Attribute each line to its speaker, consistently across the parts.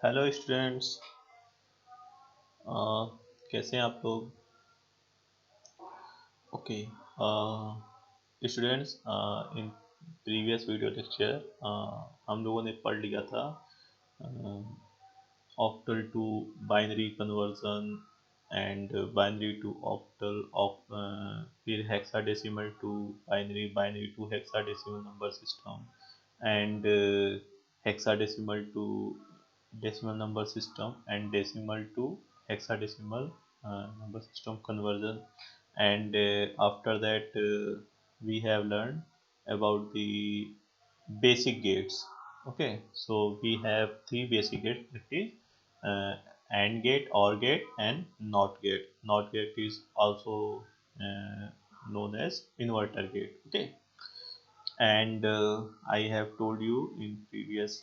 Speaker 1: Hello students. कैसे हैं आप लोग? Okay students, in previous video lecture हम लोगों ने पढ़ लिया था octal to binary conversion and binary to octal फिर hexadecimal to binary, binary to hexadecimal number system and hexadecimal to decimal number system and decimal to hexadecimal number system conversion. And after that we have learned about the basic gates. Okay, so we have three basic gates, that is uh, AND gate, OR gate and NOT gate. NOT gate is also known as inverter gate. Okay, and I have told you in previous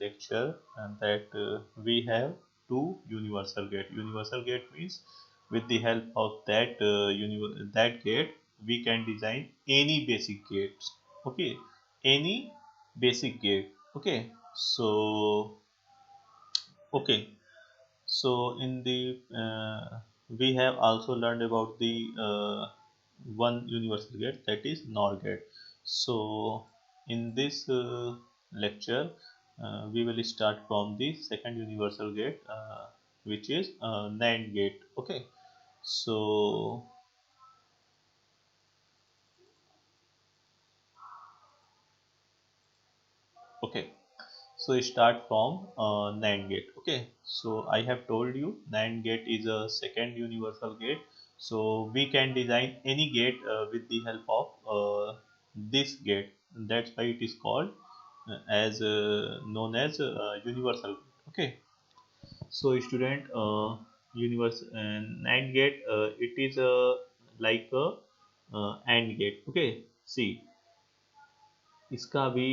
Speaker 1: lecture that we have two universal gate. Universal gate means with the help of that gate we can design any basic gates. Okay, any basic gate. Okay, so okay, so in the we have also learned about the one universal gate, that is NOR gate. So in this lecture we will start from the second universal gate, which is NAND gate. Okay, so okay, so start from NAND gate. Okay, so I have told you NAND gate is a second universal gate. So we can design any gate with the help of this gate. That's why it is called as known as universal gate. Okay, so student, universe NAND gate, it is like a AND gate. Okay, see, इसका भी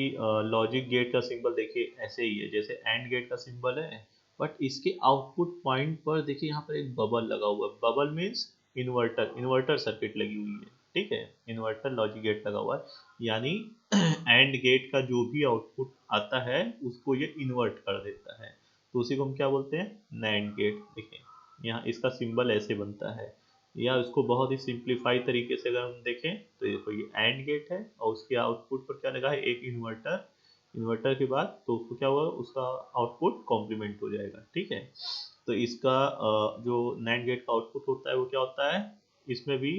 Speaker 1: logic gate का symbol देखिए ऐसे ही है जैसे and gate का symbol है, but इसके आउटपुट पॉइंट पर देखिए यहाँ पर एक बबल लगा हुआ है। Bubble means inverter, inverter circuit लगी हुई है। ठीक है, इन्वर्टर लॉजिक गेट लगा हुआ है, यानी एंड गेट का जो भी आउटपुट आता है उसको ये इन्वर्ट कर देता है, तो उसी को हम क्या बोलते हैं, नैंड गेट। देखिए यहाँ इसका सिंबल ऐसे बनता है, या उसको बहुत ही सिंप्लीफाई तरीके से अगर हम देखें तो देखो ये एंड गेट है और उसके आउटपुट पर क्या लगा है, एक इन्वर्टर। इन्वर्टर के बाद तो उसको क्या होगा, उसका आउटपुट कॉम्प्लीमेंट हो जाएगा। ठीक है, तो इसका जो नैंड गेट का आउटपुट होता है वो क्या होता है, इसमें भी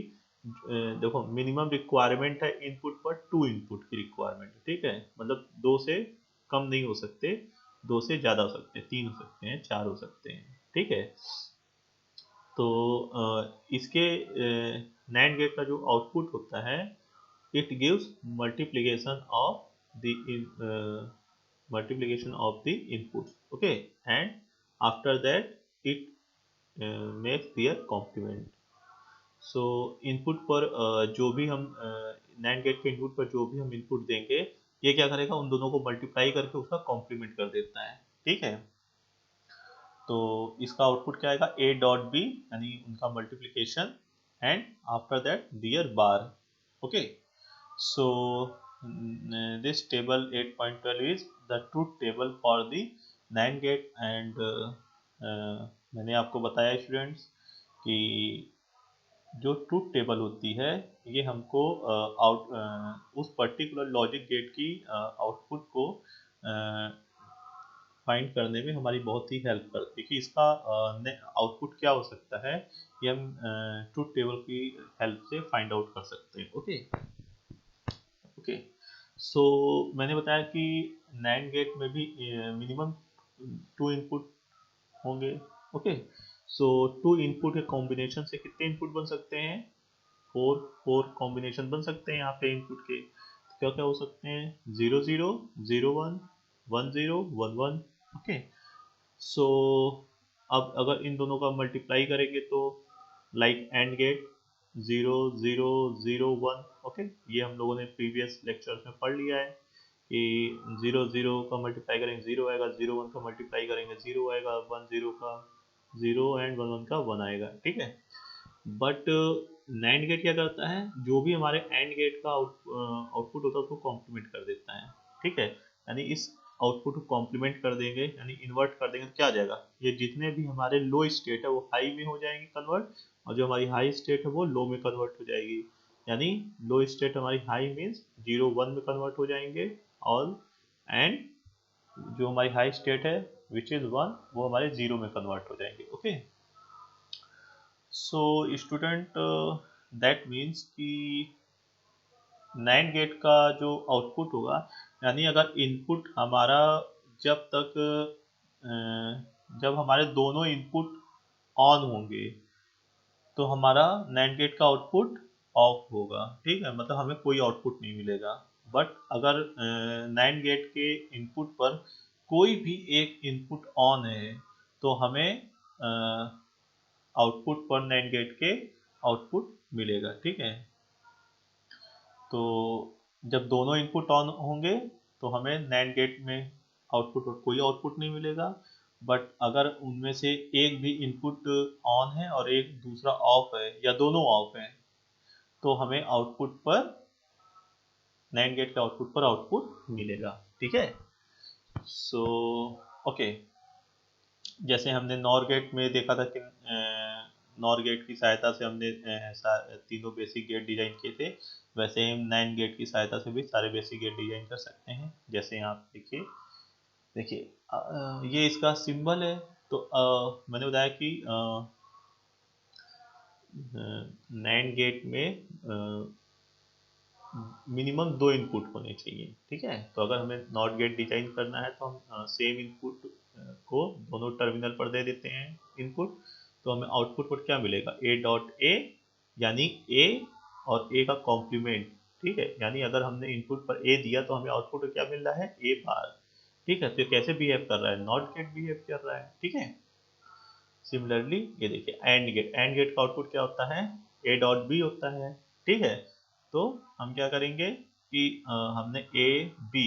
Speaker 1: देखो मिनिमम रिक्वायरमेंट है इनपुट पर, टू इनपुट की रिक्वायरमेंट। ठीक है, मतलब दो से कम नहीं हो सकते, दो से ज़्यादा हो सकते हैं, तीन हो सकते हैं, चार हो सकते हैं। ठीक है, तो इसके नैंड गेट का जो आउटपुट होता है, it gives multiplication of the multiplication of the inputs. Okay, and after that it makes their complement. So input पर जो भी हम नैंड गेट के इनपुट पर जो भी हम इनपुट देंगे, ये क्या करेगा, उन दोनों को मल्टीप्लाई करके उसका कॉम्प्लीमेंट कर देता है। ठीक है, तो इसका आउटपुट क्या आएगा, ए डॉट बी, यानी उनका multiplication, and after that there bar. Okay, so this table 8.12 is the truth table for the NAND gate, and मैंने आपको बताया स्टूडेंट्स कि जो ट्रूथ टेबल होती है ये हमको उस पर्टिकुलर लॉजिक गेट की आउटपुट को फाइंड करने में हमारी बहुत ही हेल्प करती है कि इसका आउटपुट क्या हो सकता है, ये हम ट्रूथ टेबल की हेल्प से फाइंड आउट कर सकते हैं। ओके ओके, सो मैंने बताया कि नैंड गेट में भी मिनिमम टू इनपुट होंगे। ओके, सो टू इनपुट के कॉम्बिनेशन से कितने इनपुट बन सकते हैं, फोर। फोर कॉम्बिनेशन बन सकते हैं यहाँ पे इनपुट के। तो क्या क्या हो सकते हैं, 0 0 0 1 1 0 1 1। ओके, सो अब अगर इन दोनों का मल्टीप्लाई करेंगे तो लाइक एंड गेट 0 0 0 1। ओके, ये हम लोगों ने प्रीवियस लेक्चर्स में पढ़ लिया है कि 0 0 का मल्टीप्लाई करेंगे 0 आएगा, 0 1 का मल्टीप्लाई करेंगे 0 आएगा, 1 0 का 0 एंड 1 1 का 1 आएगा। ठीक है, बट नैंड गेट क्या करता है, जो भी हमारे एंड गेट का आउटपुट होता है उसको कॉम्प्लीमेंट कर देता है। ठीक है, यानी इस आउटपुट को कॉम्प्लीमेंट कर देंगे यानी इन्वर्ट कर देंगे तो क्या आ जाएगा, ये जितने भी हमारे लो स्टेट है वो हाई में हो जाएंगे कन्वर्ट, और जो हमारी हाई स्टेट है वो लो में कन्वर्ट हो जाएगी। यानी लो स्टेट हमारी हाई मीन्स 0 1 में कन्वर्ट हो जाएंगे ऑल, एंड जो हमारी हाई स्टेट है विच इज 1 वो हमारे 0 में कन्वर्ट हो जाएंगे। Okay, so student that means कि नैंड गेट का जो आउटपुट होगा, यानी अगर इनपुट हमारा जब तक जब हमारे दोनों इनपुट ऑन होंगे तो हमारा नैंड गेट का आउटपुट ऑफ होगा, ठीक है, मतलब हमें कोई आउटपुट नहीं मिलेगा। बट अगर नैंड गेट के इनपुट पर कोई भी एक इनपुट ऑन है तो हमें आउटपुट पर नैंड गेट के आउटपुट मिलेगा, ठीक है। तो जब दोनों इनपुट ऑन होंगे तो हमें नैंड गेट में आउटपुट और कोई आउटपुट नहीं मिलेगा। बट अगर उनमें से एक भी इनपुट ऑन है और एक दूसरा ऑफ है या दोनों ऑफ है तो हमें आउटपुट पर नैंड गेट के आउटपुट पर आउटपुट मिलेगा, ठीक है। सो ओके, जैसे हमने नॉर गेट में देखा था कि नॉर गेट की सहायता से हमने तीनों बेसिक गेट डिजाइन किए थे, वैसे हम नैंड गेट की सहायता से भी सारे बेसिक गेट डिजाइन कर सकते हैं। जैसे यहाँ देखिए, देखिए ये इसका सिंबल है। तो मैंने बताया कि नैंड गेट में मिनिमम 2 इनपुट होने चाहिए, ठीक है। तो अगर हमें नॉट गेट डिजाइन करना है तो हम सेम इनपुट को दोनों टर्मिनल पर दे देते हैं इनपुट, तो हमें आउटपुट पर क्या मिलेगा, ए डॉट ए, यानी ए और ए का कॉम्प्लीमेंट, ठीक है। यानी अगर हमने इनपुट पर ए दिया तो हमें आउटपुट क्या मिल रहा है, ए बार, ठीक है। तो कैसे बिहेव कर रहा है, नॉट गेट बिहेव कर रहा है, ठीक है। सिमिलरली ये देखिए एंड गेट, एंड गेट का आउटपुट क्या होता है, ए डॉट बी होता है, ठीक है। तो हम क्या करेंगे कि हमने ए बी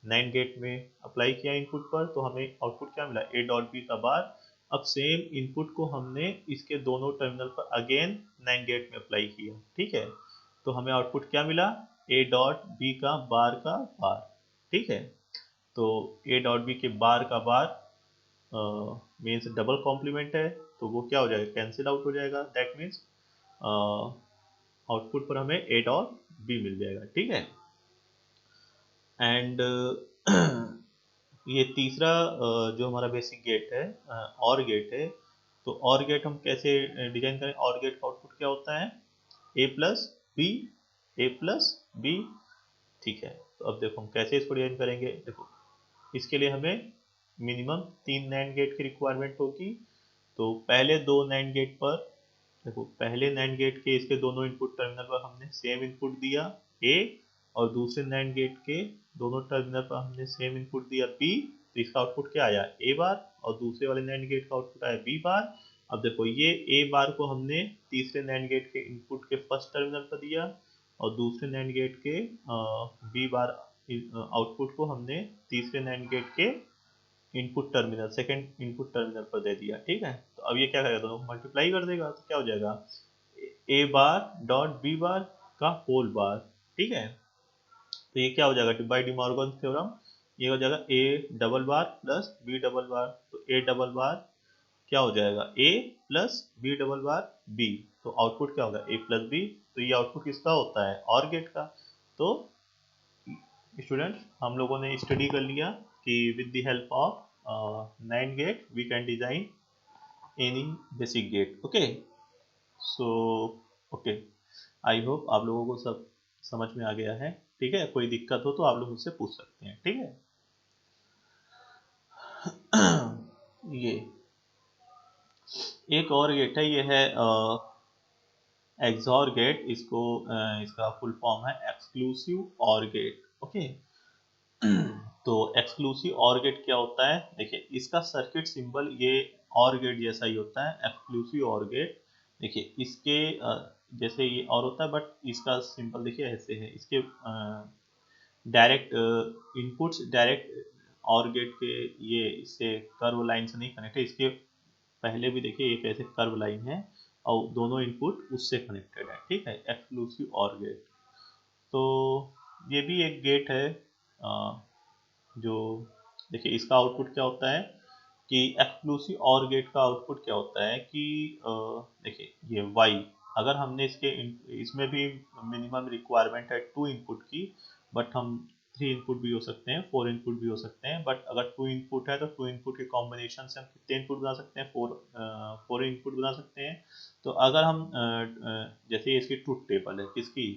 Speaker 1: नैंड गेट में अप्लाई किया इनपुट पर, तो हमें आउटपुट क्या मिला, ए डॉट बी का बार। अब सेम इनपुट को हमने इसके दोनों टर्मिनल पर अगेन नैंड गेट में अप्लाई किया, ठीक है। तो हमें आउटपुट क्या मिला, ए डॉट बी का बार, ठीक है। तो ए डॉट बी के बार का बार मीन्स डबल कॉम्प्लीमेंट है, तो वो क्या हो जाएगा, कैंसिल आउट हो जाएगा। दैट मीन्स आउटपुट पर हमें ए डॉट बी मिल जाएगा, ठीक है। एंड ये तीसरा जो हमारा बेसिक गेट है और गेट है, तो और गेट हम कैसे डिजाइन करें, और गेट का आउटपुट क्या होता है, A plus B, A plus B, ठीक है। तो अब देखो हम कैसे इसको डिजाइन करेंगे, देखो इसके लिए हमें मिनिमम 3 नैंड गेट की रिक्वायरमेंट होगी। तो पहले 2 नैंड गेट पर देखो, पहले नैंड गेट के इसके दोनों इनपुट टर्मिनल पर हमने सेम इनपुट दिया ए, और दूसरे नैंड गेट के दोनों टर्मिनल पर हमने सेम इनपुट दिया बी, तो इसका आउटपुट क्या आया, ए बार, और दूसरे वाले नैंड गेट का आउटपुट आया बी बार। अब देखो ये ए बार को हमने तीसरे नैंड गेट के इनपुट के फर्स्ट टर्मिनल पर दिया, और दूसरे नैंड गेट के बी बार आउटपुट को हमने तीसरे नैंड गेट के input terminal second input terminal पर दे दिया, ठीक है। तो अब ये क्या करेगा, दोनों को मल्टीप्लाई कर देगा, तो क्या हो जाएगा, A bar dot B bar का होल बार, ठीक है। तो ये क्या हो जाएगा, बाई डिमॉर्गन थ्योरम ये हो जाएगा A double bar plus B double bar, तो ए डबल बार क्या हो जाएगा, A plus B double bar B, तो आउटपुट क्या होगा, ए प्लस बी। तो ये आउटपुट किसका होता है, और गेट का। तो स्टूडेंट्स हम लोगों ने स्टडी कर लिया कि with the help of NAND gate we can design any basic gate. Okay, so okay, I hope आप लोगों को सब समझ में आ गया है, ठीक है। कोई दिक्कत हो तो आप लोग मुझसे पूछ सकते हैं, ठीक है। ये एक और गेट है, ये है एक्सॉर गेट, इसको इसका फुल फॉर्म है एक्सक्लूसिव और गेट। ओके, तो एक्सक्लूसिव और गेट क्या होता है, देखिए इसका सर्किट सिंबल ये और गेट जैसा ही होता है, एक्सक्लूसिव और गेट। देखिए इसके जैसे ये और होता है, बट इसका सिंबल देखिए ऐसे है, इसके डायरेक्ट इनपुट्स डायरेक्ट और गेट के ये इससे कर्व लाइन से नहीं कनेक्ट है, इसके पहले भी देखिए एक ऐसे कर्व लाइन है और दोनों इनपुट उससे कनेक्टेड है, ठीक है, एक्सक्लूसिव और गेट। तो ये भी एक गेट है जो देखिए इसका आउटपुट क्या होता है कि एक्सक्लूसिव और गेट का आउटपुट क्या होता है कि देखिए ये y, अगर हमने इसमें भी मिनिमम रिक्वायरमेंट है 2 इनपुट की, बट हम 3 इनपुट भी हो सकते हैं, 4 इनपुट भी हो सकते हैं, बट अगर 2 इनपुट है तो 2 इनपुट के कॉम्बिनेशन से हम कितने इनपुट बना सकते हैं, 4 इनपुट बना सकते हैं। तो अगर हम जैसे इसकी ट्रुथ टेबल है किसकी,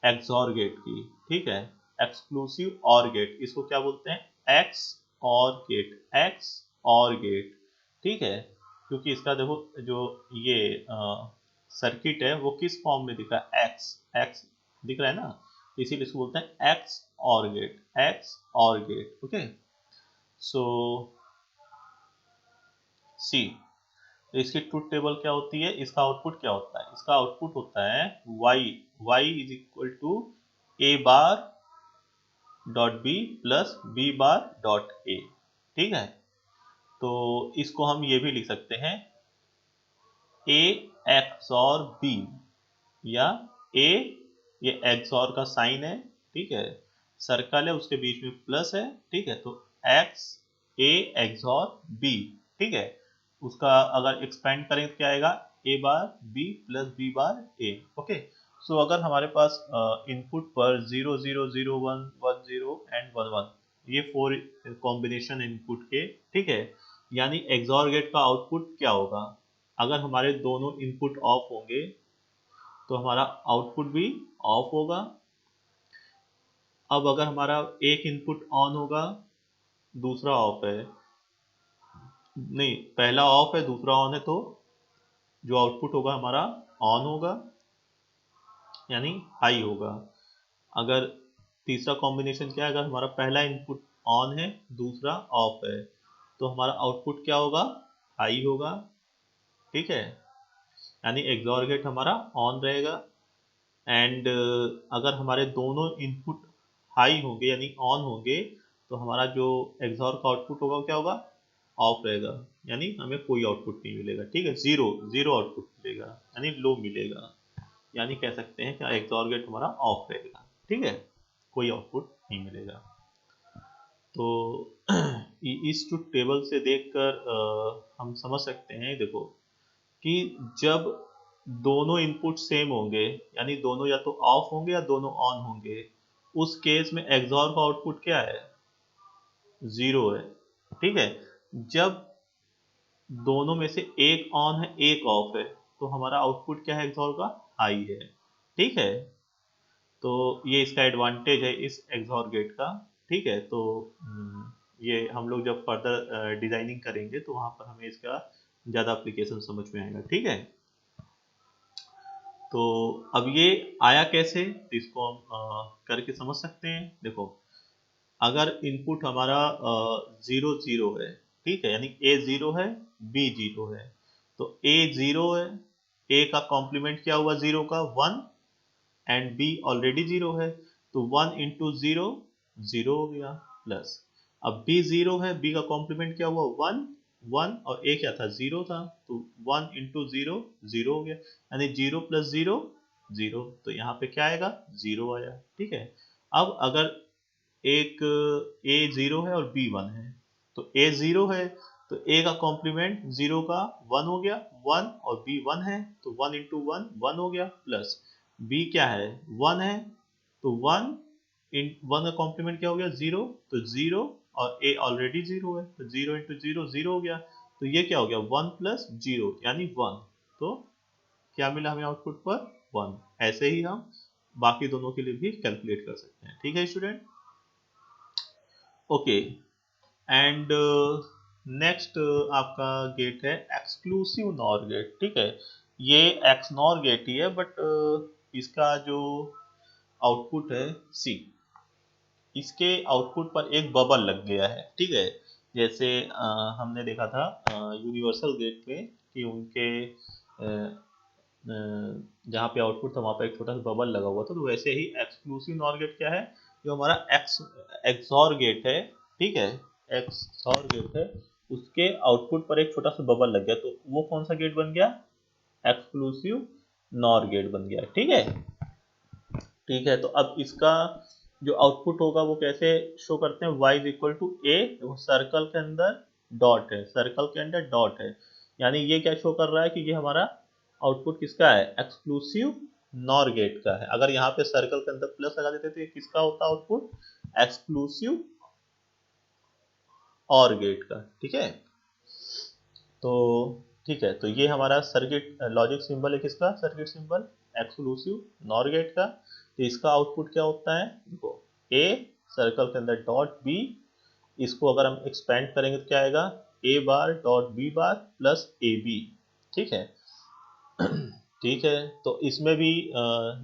Speaker 1: एक्सऑर गेट की, ठीक है, एक्सक्लूसिव और गेट, इसको क्या बोलते हैं, एक्स और गेट, एक्स और गेट, ठीक है, क्योंकि इसका देखो जो ये सर्किट है वो किस फॉर्म में दिख रहा है, एक्स एक्स दिख रहा है ना, इसीलिए इसको बोलते हैं एक्स और गेट, एक्स और गेट। ओके, सो सी, तो इसकी ट्रुथ टेबल क्या होती है, इसका आउटपुट क्या होता है, इसका आउटपुट होता है y is equal to a bar dot B plus B bar dot A, ठीक है। तो इसको हम ये भी लिख सकते हैं a XOR b, या a, ये XOR का साइन है, ठीक है, सर्कल है उसके बीच में प्लस है, ठीक है, तो x a XOR b, ठीक है, उसका अगर एक्सपेंड करें तो क्या आएगा, a bar b plus b bar a। Okay, so अगर हमारे पास इनपुट पर 0 0 0 1 1 0 एंड 1 1, ये 4 कॉम्बिनेशन इनपुट के, ठीक है, यानी एक्सॉर गेट का आउटपुट क्या होगा, अगर हमारे दोनों इनपुट ऑफ होंगे तो हमारा आउटपुट भी ऑफ होगा। अब अगर हमारा एक इनपुट ऑन होगा दूसरा ऑफ है, नहीं पहला ऑफ है दूसरा ऑन है, तो जो आउटपुट होगा हमारा ऑन होगा, यानी हाई होगा। अगर तीसरा कॉम्बिनेशन क्या है, अगर हमारा पहला इनपुट ऑन है दूसरा ऑफ है, तो हमारा आउटपुट क्या होगा, हाई होगा, ठीक है, यानी एक्सॉर गेट हमारा ऑन रहेगा। एंड अगर हमारे दोनों इनपुट हाई होंगे यानी ऑन होंगे, तो हमारा जो एक्सॉर का आउटपुट होगा क्या होगा, ऑफ रहेगा, यानी हमें कोई आउटपुट नहीं मिलेगा, ठीक है, जीरो जीरो आउटपुट मिलेगा, यानी लो मिलेगा, यानी कह सकते हैं कि एक्सॉर गेट हमारा ऑफ रहेगा, ठीक है, कोई आउटपुट नहीं मिलेगा। तो इस ट्रुथ टेबल से देखकर हम समझ सकते हैं, देखो कि जब दोनों इनपुट सेम होंगे, यानी दोनों या तो ऑफ होंगे या दोनों ऑन होंगे, उस केस में एक्सॉर का आउटपुट क्या है, जीरो है, ठीक है। जब दोनों में से एक ऑन है एक ऑफ है, तो हमारा आउटपुट क्या है एक्सॉर का, हाई है, ठीक है। तो ये इसका एडवांटेज है इस एक्सॉर गेट का, ठीक है। तो ये हम लोग जब फर्दर डिजाइनिंग करेंगे तो वहां पर हमें इसका ज़्यादा एप्लीकेशन समझ में आएगा, ठीक है। तो अब ये आया कैसे, तो इसको हम करके समझ सकते हैं। देखो अगर इनपुट हमारा 0 0 है, ठीक है, यानी a 0 है b 0 है, तो a 0 है, a का कॉम्प्लीमेंट क्या हुआ 0 का, 1, एंड b ऑलरेडी 0 है, तो 1 इंटू 0 0 हो गया, प्लस अब b 0 है, b का कॉम्प्लीमेंट क्या हुआ 1 1, और a क्या था 0 था, तो 1 इंटू 0 0 हो गया, यानी 0 प्लस 0 0, तो यहाँ पे क्या आएगा 0 आया, ठीक है। अब अगर एक a 0 है और b 1 है, तो a 0 है तो a का कॉम्प्लीमेंट 0 का 1 हो गया 1, और b 1 है तो 1 इंटू 1 1 हो गया, प्लस b क्या है 1 है, तो 1 इन 1 का कॉम्प्लीमेंट क्या हो गया 0, तो 0, और a ऑलरेडी 0 है तो 0 इंटू 0 0 हो गया, तो ये क्या हो गया 1 प्लस 0 यानी 1, तो क्या मिला हमें आउटपुट पर 1। ऐसे ही हम बाकी दोनों के लिए भी कैलकुलेट कर सकते हैं, ठीक है स्टूडेंट। ओके, एंड नेक्स्ट आपका गेट है एक्सक्लूसिव नॉर गेट, ठीक है, ये एक्स नॉर गेट ही है, बट इसका जो आउटपुट है सी, इसके आउटपुट पर एक बबल लग गया है, ठीक है, जैसे हमने देखा था यूनिवर्सल गेट में कि उनके जहाँ पे आउटपुट था वहाँ पे एक छोटा सा बबल लगा हुआ था, तो वैसे ही एक्सक्लूसिव नॉर गेट क्या है, जो हमारा एक्सॉर गेट है, ठीक है, एक्सॉर गेट है, उसके आउटपुट पर एक छोटा सा बबल लग गया, तो वो कौन सा गेट बन गया, एक्सक्लूसिव नॉर गेट बन गया, ठीक है। ठीक है, तो अब इसका जो आउटपुट होगा वो कैसे शो करते हैं, y is equal to A, circle के अंदर डॉट है, सर्कल के अंदर डॉट है, यानी ये क्या शो कर रहा है कि ये हमारा आउटपुट किसका है, एक्सक्लूसिव नॉर गेट का है। अगर यहाँ पे सर्कल के अंदर प्लस लगा देते तो ये किसका होता आउटपुट, एक्सक्लूसिव और गेट का। ठीक है, तो ठीक है, तो ये हमारा सर्किट लॉजिक सिंबल है किसका, circuit symbol exclusive NOR gate का। तो इसका आउटपुट क्या होता है, देखो ए सर्कल के अंदर डॉट बी, इसको अगर हम एक्सपेंड करेंगे तो क्या आएगा, A bar dot B bar plus A B. ठीक है, ठीक है, तो इसमें भी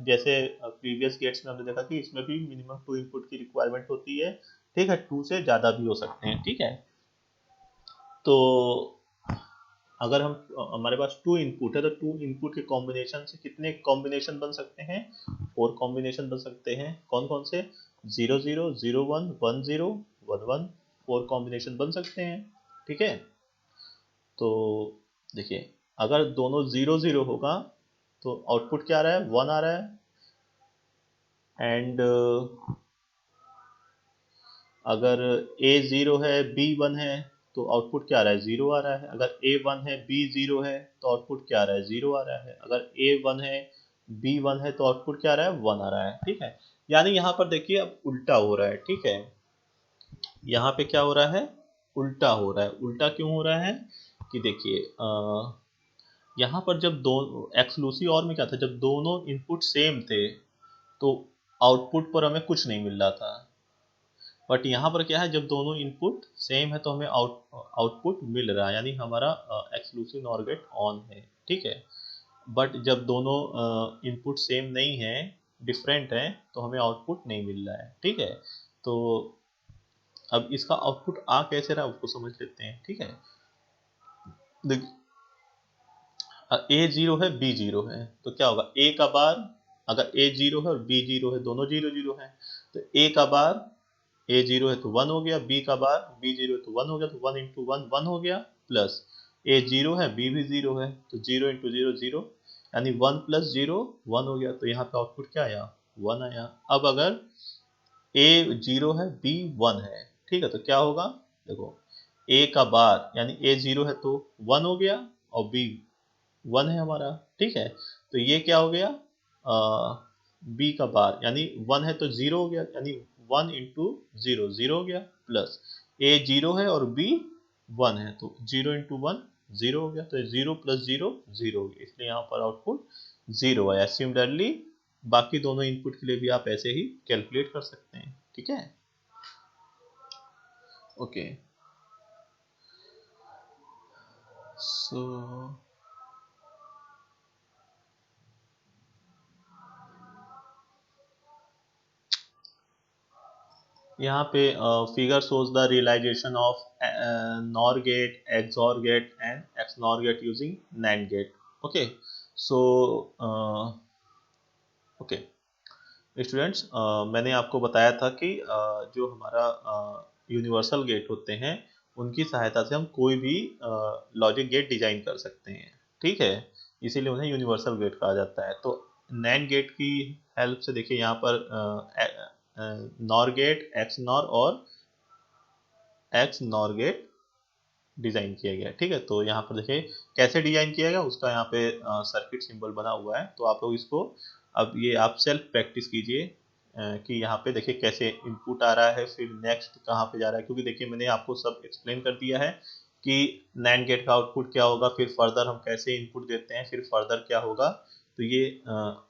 Speaker 1: जैसे प्रीवियस गेट्स में हमने देखा कि इसमें भी मिनिमम 2 इनपुट की रिक्वायरमेंट होती है। ठीक है, 2 से ज़्यादा भी हो सकते हैं। ठीक है, तो अगर हम हमारे पास 2 इनपुट है तो 2 इनपुट के कॉम्बिनेशन से कितने कॉम्बिनेशन बन सकते हैं, 4 कॉम्बिनेशन बन सकते हैं। कौन कौन से, 0 0 0 1 1 0 1 1, 4 कॉम्बिनेशन बन सकते हैं। ठीक है, तो देखिए अगर दोनों 0 0 होगा तो आउटपुट क्या आ रहा है, 1 आ रहा है। एंड अगर ए 0 है बी 1 है तो आउटपुट क्या आ रहा है, 0 आ रहा है। अगर ए 1 है बी 0 है तो आउटपुट क्या आ रहा है, 0 आ रहा है। अगर ए 1 है बी 1 है तो आउटपुट क्या आ रहा है, 1 आ रहा है। ठीक है, यानी यहाँ पर देखिए अब उल्टा हो रहा है। ठीक है, यहाँ पे क्या हो रहा है, उल्टा हो रहा है। उल्टा क्यों हो रहा है कि देखिए यहाँ पर जब दो एक्सक्लूसिव और में क्या था, जब दोनों इनपुट सेम थे तो आउटपुट पर हमें कुछ नहीं मिल रहा था। बट यहाँ पर क्या है, जब दोनों इनपुट सेम है तो हमें आउटपुट मिल रहा है, यानी हमारा एक्सक्लूसिव नॉर गेट ऑन है। ठीक है, बट जब दोनों इनपुट सेम नहीं है, डिफरेंट है, तो हमें आउटपुट नहीं मिल रहा है। ठीक है, तो अब इसका आउटपुट आ कैसे रहा है उसको समझ लेते हैं। ठीक है, ए 0 है बी 0 है तो क्या होगा, ए का बार, अगर ए 0 है और बी 0 है, दोनों 0 0 है, तो ए का बार ए 0 है तो 1 हो गया, बी का बार बी 0 है तो 1 हो गया, तो 1 इंटू 1 1 हो गया, प्लस ए 0 है बी भी 0 है तो 0 इंटू 0 0, यानी 1 प्लस 0 1 हो गया। तो यहाँ पे आउटपुट क्या आया, 1 आया। अब अगर ए 0 है बी 1 है, ठीक है, तो क्या होगा, देखो ए का बार यानी ए 0 है तो 1 हो गया और बी 1 है हमारा। ठीक है, तो ये क्या हो गया, बी का बार यानी 1 है तो 0 हो गया, यानी 1 इंटू 0 0 हो गया, प्लस ए 0 है और बी 1 है तो 0 इंटू 1 0 हो गया, तो 0 प्लस 0 0 हो गया, इसलिए यहाँ पर आउटपुट 0 आया। सिमिलरली बाकी दोनों इनपुट के लिए भी आप ऐसे ही कैलकुलेट कर सकते हैं। ठीक है, ओके, सो यहाँ पे figure shows the realisation of NOR gate, XOR gate and XNOR gate using NAND gate. Okay, so okay students, मैंने आपको बताया था कि जो हमारा यूनिवर्सल गेट होते हैं उनकी सहायता से हम कोई भी लॉजिक गेट डिजाइन कर सकते हैं। ठीक है, इसीलिए उन्हें यूनिवर्सल गेट कहा जाता है। तो नैंड गेट की हेल्प से देखिए यहाँ पर नॉर गेट, एक्स नॉर और एक्स नॉर गेट डिजाइन किया गया है। ठीक है, तो यहाँ पर देखिए कैसे डिजाइन किया गया, उसका यहाँ पे सर्किट सिंबल बना हुआ है। तो आप लोग इसको अब ये आप सेल्फ प्रैक्टिस कीजिए कि यहाँ पे देखिए कैसे इनपुट आ रहा है, फिर नेक्स्ट कहाँ पे जा रहा है, क्योंकि देखिए मैंने आपको सब एक्सप्लेन कर दिया है कि नैंड गेट का आउटपुट क्या होगा, फिर फर्दर हम कैसे इनपुट देते हैं, फिर फर्दर क्या होगा। तो ये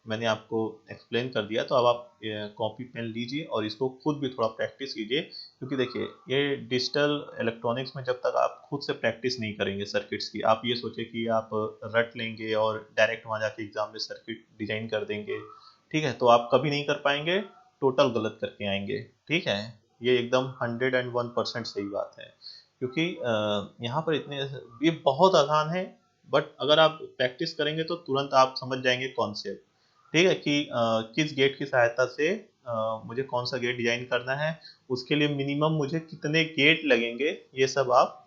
Speaker 1: मैंने आपको एक्सप्लेन कर दिया। तो अब आप कॉपी पेन लीजिए और इसको खुद भी थोड़ा प्रैक्टिस कीजिए, क्योंकि देखिए ये डिजिटल इलेक्ट्रॉनिक्स में जब तक आप खुद से प्रैक्टिस नहीं करेंगे सर्किट्स की, आप ये सोचे कि आप रट लेंगे और डायरेक्ट वहाँ जाके एग्जाम में सर्किट डिजाइन कर देंगे, ठीक है, तो आप कभी नहीं कर पाएंगे, टोटल गलत करके आएंगे। ठीक है, ये एकदम 101% सही बात है, क्योंकि यहाँ पर इतने, ये बहुत आसान है, बट अगर आप प्रैक्टिस करेंगे तो तुरंत आप समझ जाएंगे कॉन्सेप्ट। ठीक है, कि किस गेट की सहायता से मुझे कौन सा गेट डिजाइन करना है, उसके लिए मिनिमम मुझे कितने गेट लगेंगे, ये सब आप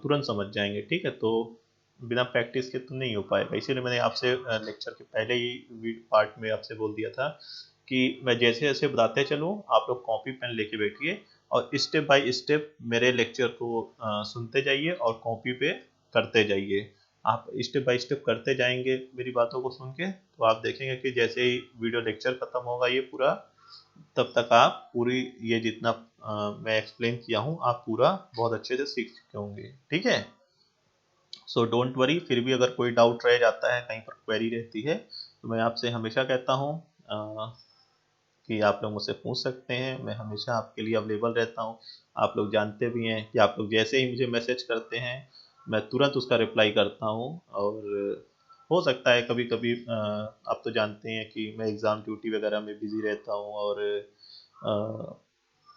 Speaker 1: तुरंत समझ जाएंगे। ठीक है, तो बिना प्रैक्टिस के तो नहीं हो पाएगा, इसीलिए मैंने आपसे लेक्चर के पहले ही पार्ट में आपसे बोल दिया था कि मैं जैसे जैसे बताते चलूँ, आप लोग कॉपी पेन लेके बैठिए और स्टेप बाय स्टेप मेरे लेक्चर को सुनते जाइए और कॉपी पे करते जाइए। आप स्टेप बाय स्टेप करते जाएंगे मेरी बातों को सुन के, तो आप देखेंगे कि जैसे ही वीडियो लेक्चर खत्म होगा ये पूरा, तब तक आप पूरी ये जितना मैं एक्सप्लेन किया हूँ आप पूरा बहुत अच्छे से सीख चुके होंगे। ठीक है, सो डोंट वरी, फिर भी अगर कोई डाउट रह जाता है, कहीं पर क्वेरी रहती है, तो मैं आपसे हमेशा कहता हूँ कि आप लोग मुझसे पूछ सकते हैं। मैं हमेशा आपके लिए अवेलेबल रहता हूँ। आप लोग जानते भी हैं कि आप लोग जैसे ही मुझे मैसेज करते हैं मैं तुरंत उसका रिप्लाई करता हूँ। और हो सकता है कभी कभी आप तो जानते हैं कि मैं एग्ज़ाम ड्यूटी वगैरह में बिज़ी रहता हूँ और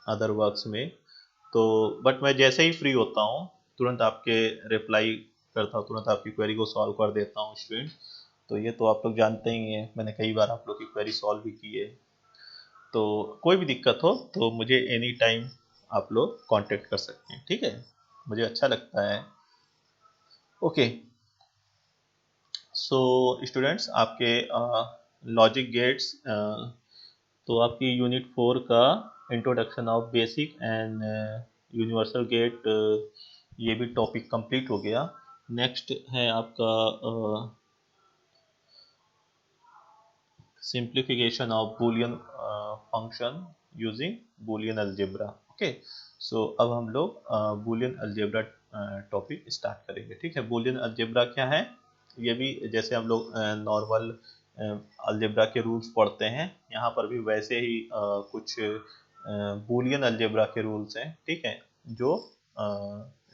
Speaker 1: अदर वर्क्स में, तो बट मैं जैसे ही फ्री होता हूँ तुरंत आपके रिप्लाई करता हूँ, तुरंत आपकी क्वेरी को सॉल्व कर देता हूँ स्टूडेंट। तो ये तो आप लोग जानते ही हैं, मैंने कई बार आप लोग की क्वेरी सॉल्व भी की है। तो कोई भी दिक्कत हो तो मुझे एनी टाइम आप लोग कांटेक्ट कर सकते हैं। ठीक है, मुझे अच्छा लगता है। ओके, सो स्टूडेंट्स, आपके लॉजिक गेट्स, तो आपकी यूनिट 4 का introduction of basic and universal gate ये भी टॉपिक कंप्लीट हो गया। नेक्स्ट है आपका simplification of boolean function using boolean algebra। Okay, so अब हम लोग boolean algebra टॉपिक स्टार्ट करेंगे। ठीक है, boolean algebra क्या है? ये भी जैसे हम लोग नॉर्मल अलजेब्रा के रूल्स पढ़ते हैं, यहाँ पर भी वैसे ही कुछ बूलियन अलजेब्रा के रूल्स हैं। ठीक है, जो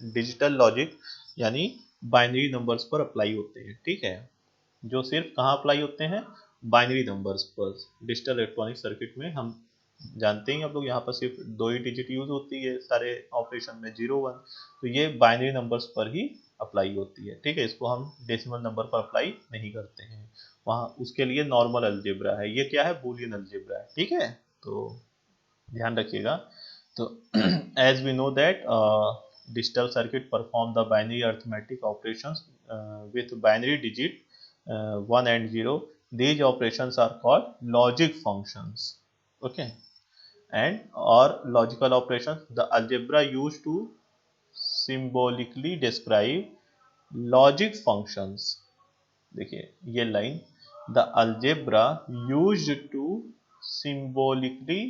Speaker 1: डिजिटल लॉजिक यानी बाइनरी नंबर्स पर अप्लाई होते हैं। ठीक है, जो सिर्फ कहाँ अप्लाई होते हैं? बाइनरी नंबर्स पर। डिजिटल इलेक्ट्रॉनिक सर्किट में हम जानते हैं आप लोग, यहाँ पर सिर्फ 2 ही डिजिट यूज होती है सारे ऑपरेशन में, 0 1। तो ये बाइनरी नंबर्स पर ही अप्लाई होती है। ठीक है, इसको हम डेसिमल नंबर पर अप्लाई नहीं करते हैं, वहाँ उसके लिए नॉर्मल अलजेब्रा है। ये क्या है? बूलियन अलजेब्रा है। ठीक है, तो ध्यान रखिएगा। तो as we know that digital circuit perform the binary arithmetic operations with binary digit 1 and 0. These operations are called logic functions. Okay, and or logical operations, the algebra used to symbolically describe logic functions। देखिए ये line, the algebra used to symbolically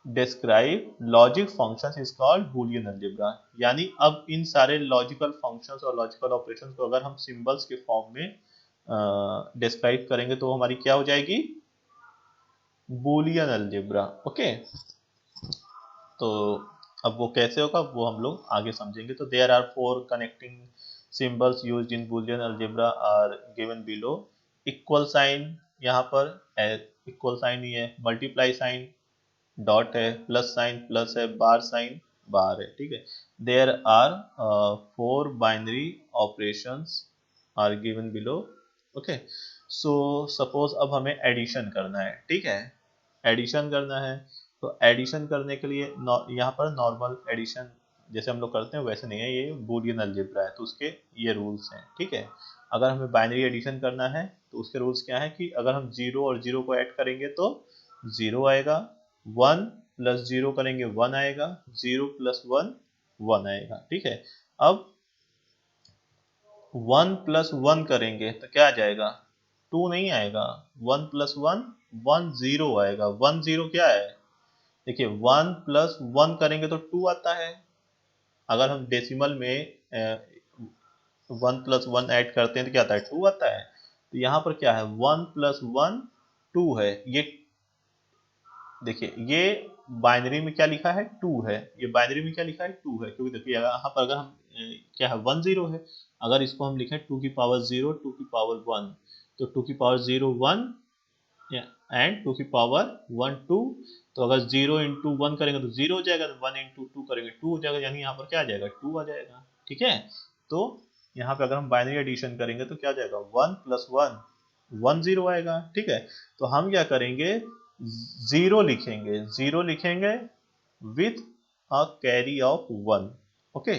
Speaker 1: describe logic functions is called boolean algebra। यानी अब इन सारे logical functions और logical operations को अगर हम symbols के फॉर्म में डिस्क्राइब करेंगे तो हमारी क्या हो जाएगी? Boolean algebra. ओके, तो अब वो कैसे होगा वो हम लोग आगे समझेंगे। तो there are 4 connecting symbols used in Boolean algebra are given below. Equal sign, यहाँ पर इक्वल साइन ही है, मल्टीप्लाई साइन डॉट है, प्लस साइन प्लस है, बार साइन बार है। ठीक है, there are 4 binary operations are given below. Okay, so suppose अब हमें एडिशन करना है। ठीक है, एडिशन करना है, तो एडिशन करने के लिए यहाँ पर नॉर्मल एडिशन जैसे हम लोग करते हैं वैसे नहीं है, ये बूलियन अलजेब्रा है तो उसके ये रूल्स हैं। ठीक है, अगर हमें बाइनरी एडिशन करना है तो उसके रूल्स क्या है कि अगर हम 0 और 0 को ऐड करेंगे तो 0 आएगा, 1 प्लस 0 करेंगे 1 आएगा, 0 प्लस 1 1 आएगा। ठीक है, अब 1 प्लस 1 करेंगे तो क्या आ जाएगा? 2 नहीं आएगा, 1 प्लस 1 1 0 आएगा। 1 0 क्या है? देखिए 1 प्लस 1 करेंगे तो 2 आता है। अगर हम डेसिमल में 1 प्लस 1 ऐड करते हैं तो क्या आता है? 2 आता है। तो यहाँ पर क्या है? 1 प्लस 1 2 है। ये देखिए ये बाइनरी में क्या लिखा है? 2 है। ये बाइनरी में क्या लिखा है? 2 है, क्योंकि देखिए यहाँ पर अगर हम क्या है? 1 0 है। अगर इसको हम लिखें 2 की पावर 0 2 की पावर 1, तो 2 की पावर 0 1 एंड 2 की पावर 1 2। तो अगर 0 इंटू 1 करेंगे तो 0 हो जाएगा, तो 1 इंटू 2 करेंगे 2 हो जाएगा, यानी यहाँ पर क्या आ जाएगा? 2 आ जाएगा। ठीक है, तो यहाँ पे अगर हम बाइनरी एडिशन करेंगे तो क्या आ जाएगा? 1 प्लस 1 1 0 आएगा। ठीक है, तो हम क्या करेंगे? 0 लिखेंगे, 0 लिखेंगे with a carry off 1। Okay,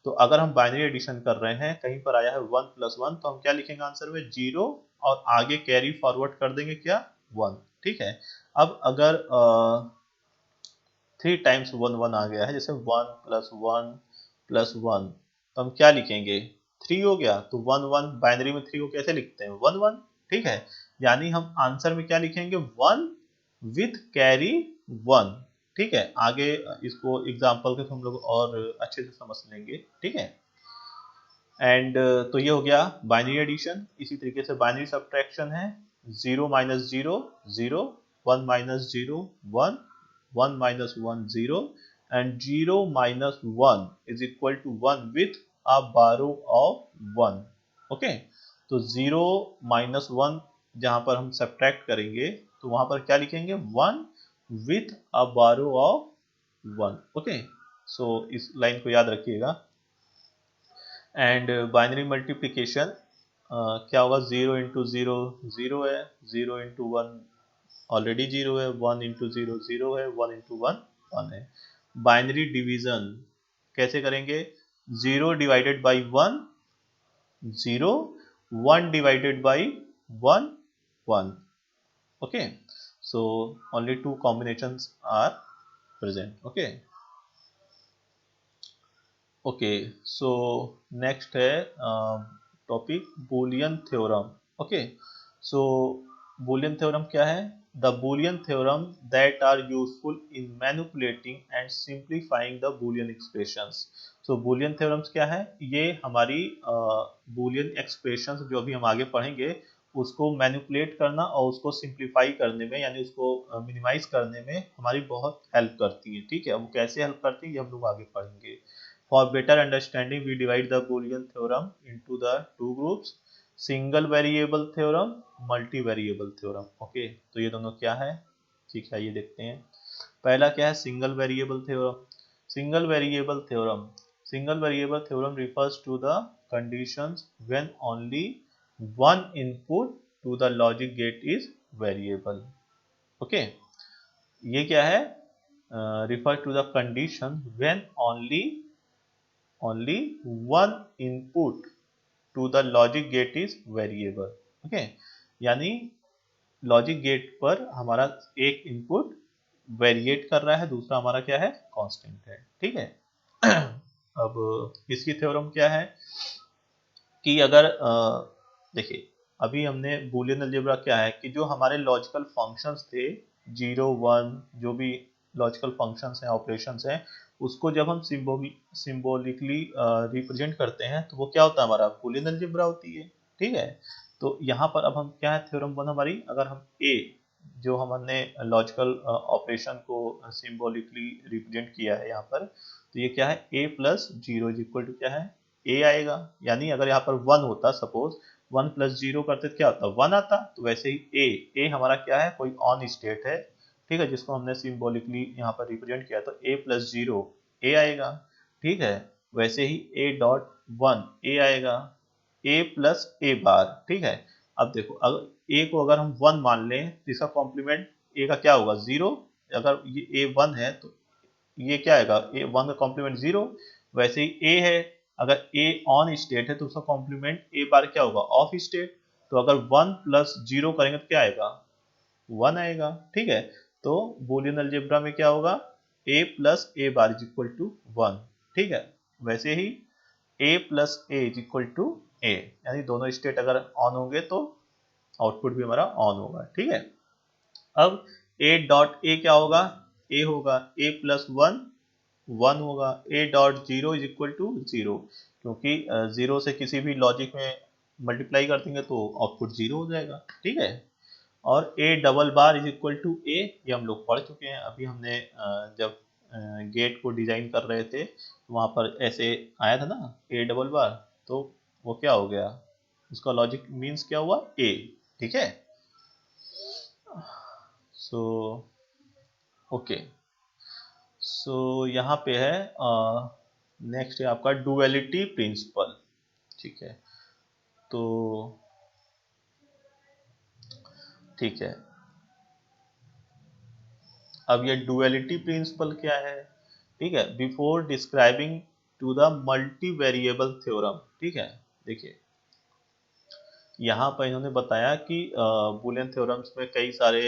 Speaker 1: तो अगर हम बाइनरी एडिशन कर रहे हैं, कहीं पर आया है 1 प्लस 1, तो हम क्या लिखेंगे आंसर में? 0 और आगे कैरी फॉरवर्ड कर देंगे क्या? 1, ठीक है। अब अगर 3 टाइम्स 1 1 आ गया है, जैसे 1 प्लस 1 प्लस 1, तो हम क्या लिखेंगे, 3 हो गया, तो 1 1 बाइनरी में 3 को कैसे लिखते हैं, 1 1, ठीक है। यानी हम आंसर में क्या लिखेंगे, 1 विथ कैरी 1, ठीक है। आगे इसको एग्जाम्पल के हम लोग और अच्छे से समझ लेंगे, ठीक है। एंड तो ये हो गया बाइनरी एडिशन। इसी तरीके से बाइनरी सब्ट्रैक्शन है, 0 minus 0 0, 1 minus 0 1, 1 minus 1 0, and 0 minus 1 is equal to 1 with a borrow of 1, okay. तो 0 माइनस 1 जहां पर हम सब्ट्रैक्ट करेंगे तो वहां पर क्या लिखेंगे, 1 with a borrow of 1, okay. सो इस लाइन को याद रखिएगा। एंड बाइनरी मल्टीप्लिकेशन क्या होगा, 0 इंटू 0 0 है, 0 इंटू 1 ऑलरेडी 0 है, 1 इंटू 0 0 है, 1 इंटू 1 1 है। बाइनरी डिवीजन कैसे करेंगे, 0 divided by 1 0, 1 divided by 1 1, okay. So only 2 combinations are present, okay. Okay, so next है topic Boolean theorem, okay. So Boolean theorem क्या है, the Boolean theorem that are useful in manipulating and simplifying the Boolean expressions. So Boolean theorems क्या है, ये हमारी Boolean expressions जो भी हम आगे पढ़ेंगे उसको मैनिपुलेट करना और उसको सिंप्लीफाई करने में, यानी उसको मिनिमाइज करने में हमारी बहुत हेल्प करती है, ठीक है। वो कैसे हेल्प करती है ये हम लोग आगे पढ़ेंगे। For better understanding, we divide the Boolean theorem into the two groups: single variable theorem, multivariable theorem. Okay, तो ये दोनों क्या है, ठीक है, ये देखते हैं। पहला क्या है, single variable theorem. Single variable theorem, single variable theorem refers to the conditions when only one input to the logic gate is variable. Okay, ये क्या है, refer to the condition when only one input to the logic gate is variable, okay। यानी logic gate पर हमारा एक input variate कर रहा है, दूसरा हमारा क्या है, कांस्टेंट है, ठीक है। अब इसकी थ्योरम क्या है कि अगर देखिए, अभी हमने बूलियन अलजेब्रा क्या है कि जो हमारे लॉजिकल फंक्शंस थे, 0 1, जो भी लॉजिकल फंक्शंस हैं, ऑपरेशंस हैं, उसको जब हम सिंबॉलिकली रिप्रेजेंट करते हैं तो वो क्या होता है, हमारा बूलियन अलजेब्रा होती है, ठीक है। तो यहाँ पर अब हम क्या है, थ्योरम वन हमारी, अगर हम ए जो हमने लॉजिकल ऑपरेशन को सिंबॉलिकली रिप्रेजेंट किया है यहाँ पर, तो ये क्या है, a plus 0 is equal to क्या है, a आएगा। यानी अगर यहाँ पर 1 होता, सपोज 1 प्लस 0 करते तो क्या होता, 1 आता। तो वैसे ही a हमारा क्या है, कोई ऑन स्टेट है, ठीक है, जिसको हमने सिंबॉलिकली यहाँ पर रिप्रेजेंट किया, तो a प्लस 0 a आएगा, ठीक है। वैसे ही a डॉट 1 a आएगा, a प्लस a बार, ठीक है। अब देखो, अगर a को अगर हम 1 मान लें तो इसका कॉम्प्लीमेंट a का क्या होगा, 0। अगर ये a 1 है तो ये क्या आएगा, ए 1 का कॉम्प्लीमेंट 0। वैसे ही ए है, अगर ए ऑन स्टेट है तो उसका कॉम्प्लीमेंट ए बार क्या होगा, ऑफ स्टेट। तो अगर 1 प्लस 0 करेंगे तो क्या आएगा, 1 आएगा, ठीक है। तो बूलियन अलजेब्रा में क्या होगा, A plus A bar is equal to 1, ठीक है। वैसे ही A plus A is equal to A, यानी दोनों स्टेट अगर ऑन होंगे तो आउटपुट भी हमारा ऑन होगा, ठीक है। अब ए डॉट ए क्या होगा, ए होगा ए प्लस 1 1 होगा, A dot 0 is equal to 0, क्योंकि 0 से किसी भी लॉजिक में मल्टीप्लाई कर देंगे तो आउटपुट 0 हो जाएगा, ठीक है। और A double bar is equal to A, ये हम लोग पढ़ चुके हैं, अभी हमने जब गेट को डिजाइन कर रहे थे वहां पर ऐसे आया था ना, ए डबल बार, तो वो क्या हो गया, उसका लॉजिक मीन्स क्या हुआ, ए, ठीक है। सो ओके, सो यहाँ पे है नेक्स्ट है आपका डुअलिटी प्रिंसिपल, ठीक है। तो ठीक है, अब ये डुअलिटी प्रिंसिपल क्या है, ठीक है। Before describing to the multi variable theorem, ठीक है। देखिए, यहाँ पर इन्होंने बताया कि बुलियन थ्योरम्स में कई सारे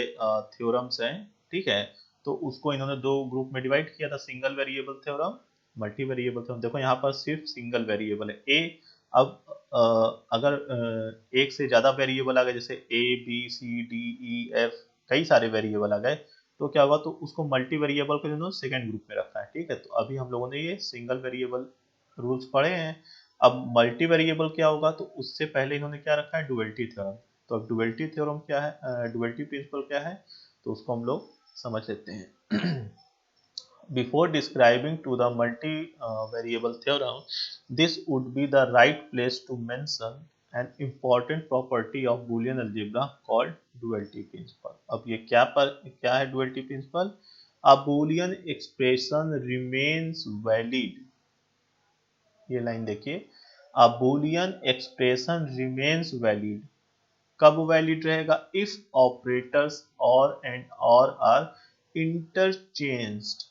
Speaker 1: थ्योरम्स हैं, ठीक है। तो उसको इन्होंने दो ग्रुप में डिवाइड किया था, single variable theorem, multi variable theorem. देखो यहाँ पर सिर्फ सिंगल वेरिएबल है ए। अब अगर एक से ज्यादा वेरिएबल आ गए, जैसे A B C D E F, कई सारे वेरिएबल आ गए, तो क्या होगा, तो उसको मल्टी वेरिएबल को इन्होंने सेकेंड ग्रुप में रखा है, ठीक है। तो अभी हम लोगों ने ये सिंगल वेरिएबल रूल्स पढ़े हैं। अब मल्टी वेरिएबल क्या होगा, तो उससे पहले इन्होंने क्या रखा है, डुअलिटी थ्योरम। तो अब डुअलिटी थ्योरम क्या है, डुअलिटी प्रिंसिपल क्या है, तो उसको हम लोग समझ लेते हैं। Before describing to the multi-variable theorem, this would be the right place to mention an important property of Boolean algebra called duality principle. अब ये क्या है duality principle? A Boolean expression remains valid, ये लाइन देखिए, a Boolean expression remains valid, कब valid रहेगा, if operators और एंड और OR interchanged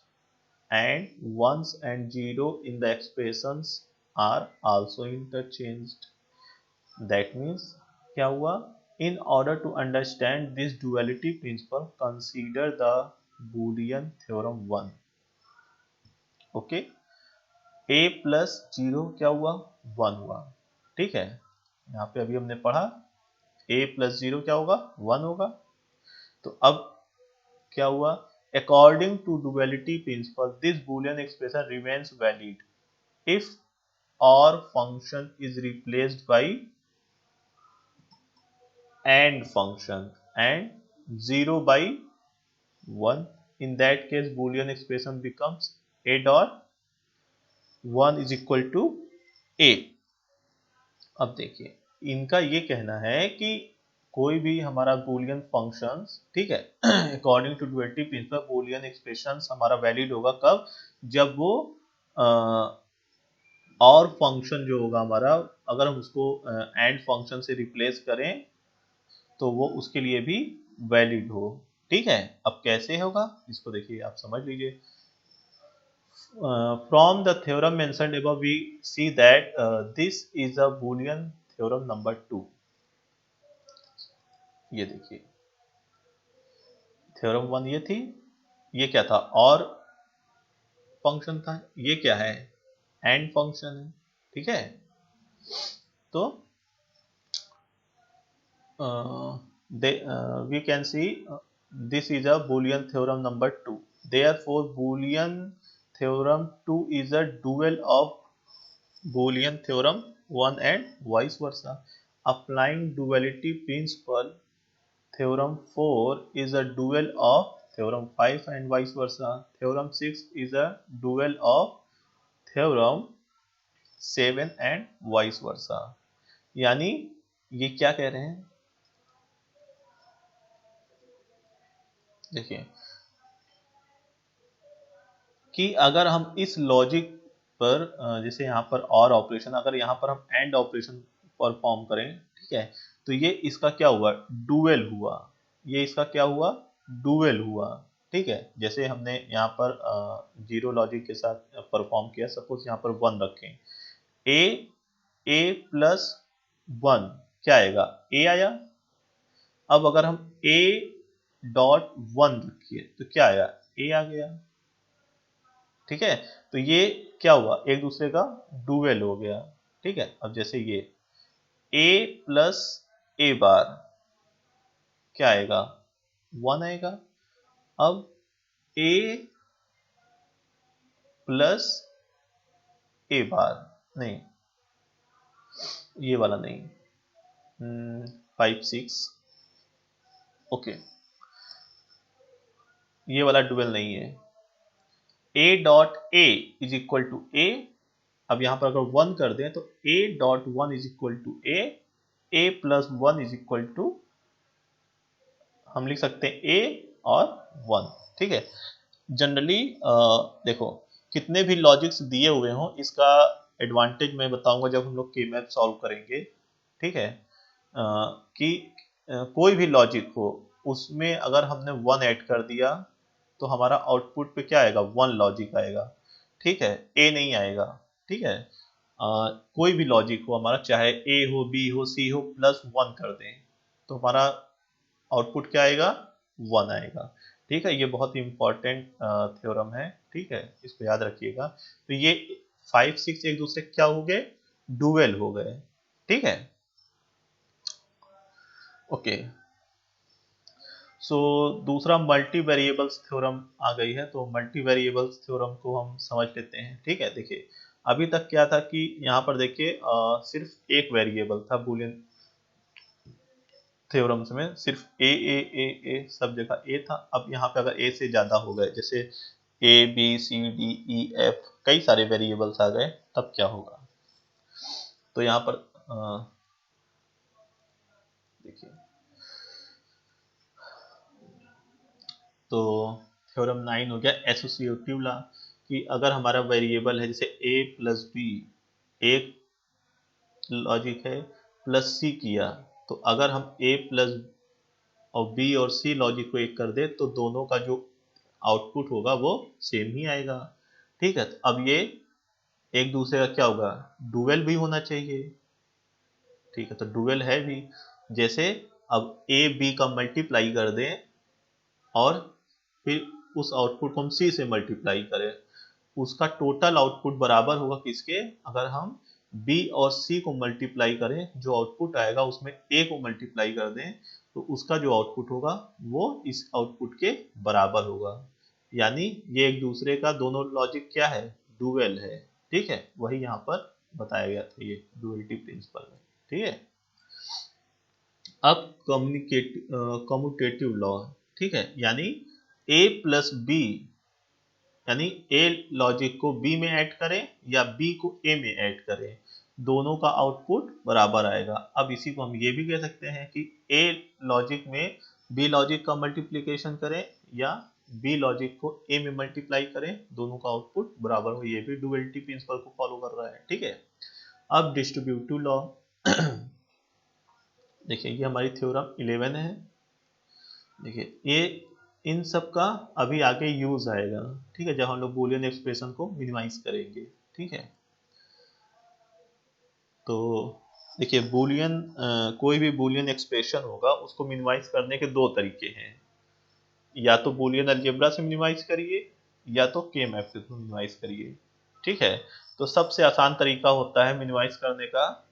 Speaker 1: and ones and zero in the expressions are also interchanged. That means क्या हुआ, in order to understand this duality principle consider the Boolean theorem 1। Okay, a plus zero क्या हुआ, 1 हुआ, ठीक है। यहाँ पे अभी हमने पढ़ा a प्लस जीरो क्या होगा, 1 होगा। तो अब क्या हुआ, according to duality principle this Boolean expression remains valid if or function is replaced by and function and zero by 1। In that case Boolean expression becomes a dot 1 is equal to a। अब देखिए, इनका ये कहना है कि कोई भी हमारा बूलियन फंक्शंस, ठीक है, according to duality principle Boolean expressions हमारा वैलिड होगा कब, जब वो और फंक्शन जो होगा हमारा, अगर हम उसको एंड फंक्शन से रिप्लेस करें तो वो उसके लिए भी वैलिड हो, ठीक है। अब कैसे होगा, इसको देखिए, आप समझ लीजिए। From the theorem mentioned above, we see that this is a Boolean theorem number 2। ये देखिए, थ्योरम 1 ये थी, ये क्या था, और फंक्शन था, ये क्या है, एंड फंक्शन है, ठीक है। तो we can see this is a Boolean theorem number 2। Therefore, Boolean theorem 2 is a dual of Boolean theorem 1 and vice versa. Applying duality principle, theorem 4 is a dual of theorem 5 and vice versa. Theorem 6 is a dual of theorem 7 and vice versa। यानी ये क्या कह रहे हैं, देखिए, कि अगर हम इस लॉजिक पर जैसे यहाँ पर और ऑपरेशन, अगर यहाँ पर हम एंड ऑपरेशन परफॉर्म करें, ठीक है, तो ये इसका क्या हुआ, डुअल हुआ, ये इसका क्या हुआ, डुअल हुआ, ठीक है। जैसे हमने यहाँ पर जीरो लॉजिक के साथ परफॉर्म किया, सपोज यहाँ पर 1 रखें, ए प्लस 1 क्या आएगा, ए आया। अब अगर हम ए डॉट 1 रखिए तो क्या आया, ए आ गया, ठीक है। तो ये क्या हुआ, एक दूसरे का डुअल हो गया, ठीक है। अब जैसे ये a प्लस ए बार क्या आएगा, 1 आएगा। अब a प्लस ए बार, नहीं, ये वाला नहीं, 5 6, ओके, ये वाला डुअल नहीं है। a dot A is equal to A, अब यहां पर अगर 1 कर दें तो a dot 1 is equal to A plus 1 is equal to, हम लिख सकते हैं a और 1, ठीक है। जनरली देखो, कितने भी लॉजिक्स दिए हुए हों, इसका एडवांटेज मैं बताऊंगा जब हम लोग के मैप सॉल्व करेंगे, ठीक है। कि कोई भी लॉजिक हो, उसमें अगर हमने 1 ऐड कर दिया तो हमारा आउटपुट पे क्या आएगा, 1 लॉजिक आएगा, ठीक है, ए नहीं आएगा, ठीक है। कोई भी लॉजिक हो हमारा, चाहे ए हो, बी हो, सी हो, +1 कर दें तो हमारा आउटपुट क्या आएगा, 1 आएगा। ठीक है, ये बहुत ही इंपॉर्टेंट थ्योरम है। ठीक है, इसको याद रखिएगा। तो ये 5 6 एक दूसरे क्या हो गए, डुअल हो गए। ठीक है, ओके। सो दूसरा मल्टी वेरिएबल्स थ्योरम आ गई है, तो मल्टी वेरिएबल्स थ्योरम को हम समझ लेते हैं। ठीक है, देखिए अभी तक क्या था कि यहाँ पर देखिए सिर्फ एक वेरिएबल था बूलियन थ्योरम्स में, सिर्फ ए सब जगह ए था। अब यहाँ पे अगर ए से ज्यादा हो गए, जैसे A B C D E F, कई सारे वेरिएबल्स आ गए, तब क्या होगा। तो यहाँ पर देखिए, तो थ्योरम 9 हो गया एसोसिएटिव लॉ, कि अगर हमारा वेरिएबल है जैसे ए प्लस बी, एक लॉजिक है, प्लस सी किया, तो अगर हम ए प्लस और बी और सी लॉजिक को एक कर दे तो दोनों का जो आउटपुट होगा वो सेम ही आएगा। ठीक है, तो अब ये एक दूसरे का क्या होगा, डुअल भी होना चाहिए। ठीक है, तो डुअल है भी। जैसे अब ए बी का मल्टीप्लाई कर दें और फिर उस आउटपुट को हम सी से मल्टीप्लाई करें, उसका टोटल आउटपुट बराबर होगा किसके, अगर हम बी और सी को मल्टीप्लाई करें, जो आउटपुट आएगा उसमें ए को मल्टीप्लाई कर दें, तो उसका जो आउटपुट होगा वो इस आउटपुट के बराबर होगा। यानी ये एक दूसरे का, दोनों लॉजिक क्या है, डुअल है। ठीक है, वही यहाँ पर बताया गया था, ये डुअलिटी प्रिंसिपल में। ठीक है, अब कम्यूटेटिव लॉ। ठीक है, यानी ए प्लस बी, यानी ए लॉजिक को बी में ऐड करें या बी को ए में ऐड करें, दोनों का आउटपुट बराबर आएगा। अब इसी को हम ये भी कह सकते हैं कि ए लॉजिक में बी लॉजिक का मल्टीप्लिकेशन करें या बी लॉजिक को ए में मल्टीप्लाई करें, दोनों का आउटपुट बराबर हो। ये भी डुअलिटी प्रिंसिपल को फॉलो कर रहा है। ठीक है, अब डिस्ट्रीब्यूटिव लॉ देखिए, ये हमारी थ्योरम 11 है। देखिए, ये इन सब का अभी आगे यूज आएगा। ठीक है, जब हम लोग बूलियन एक्सप्रेशन को मिनिमाइज करेंगे। ठीक है, तो देखिए बूलियन, कोई भी बूलियन एक्सप्रेशन होगा उसको मिनिमाइज करने के दो तरीके हैं, या तो बूलियन अलजेब्रा से मिनिमाइज करिए या तो के मैप से मिनिमाइज करिए। ठीक है, तो सबसे आसान तरीका होता है मिनिमाइज करने का,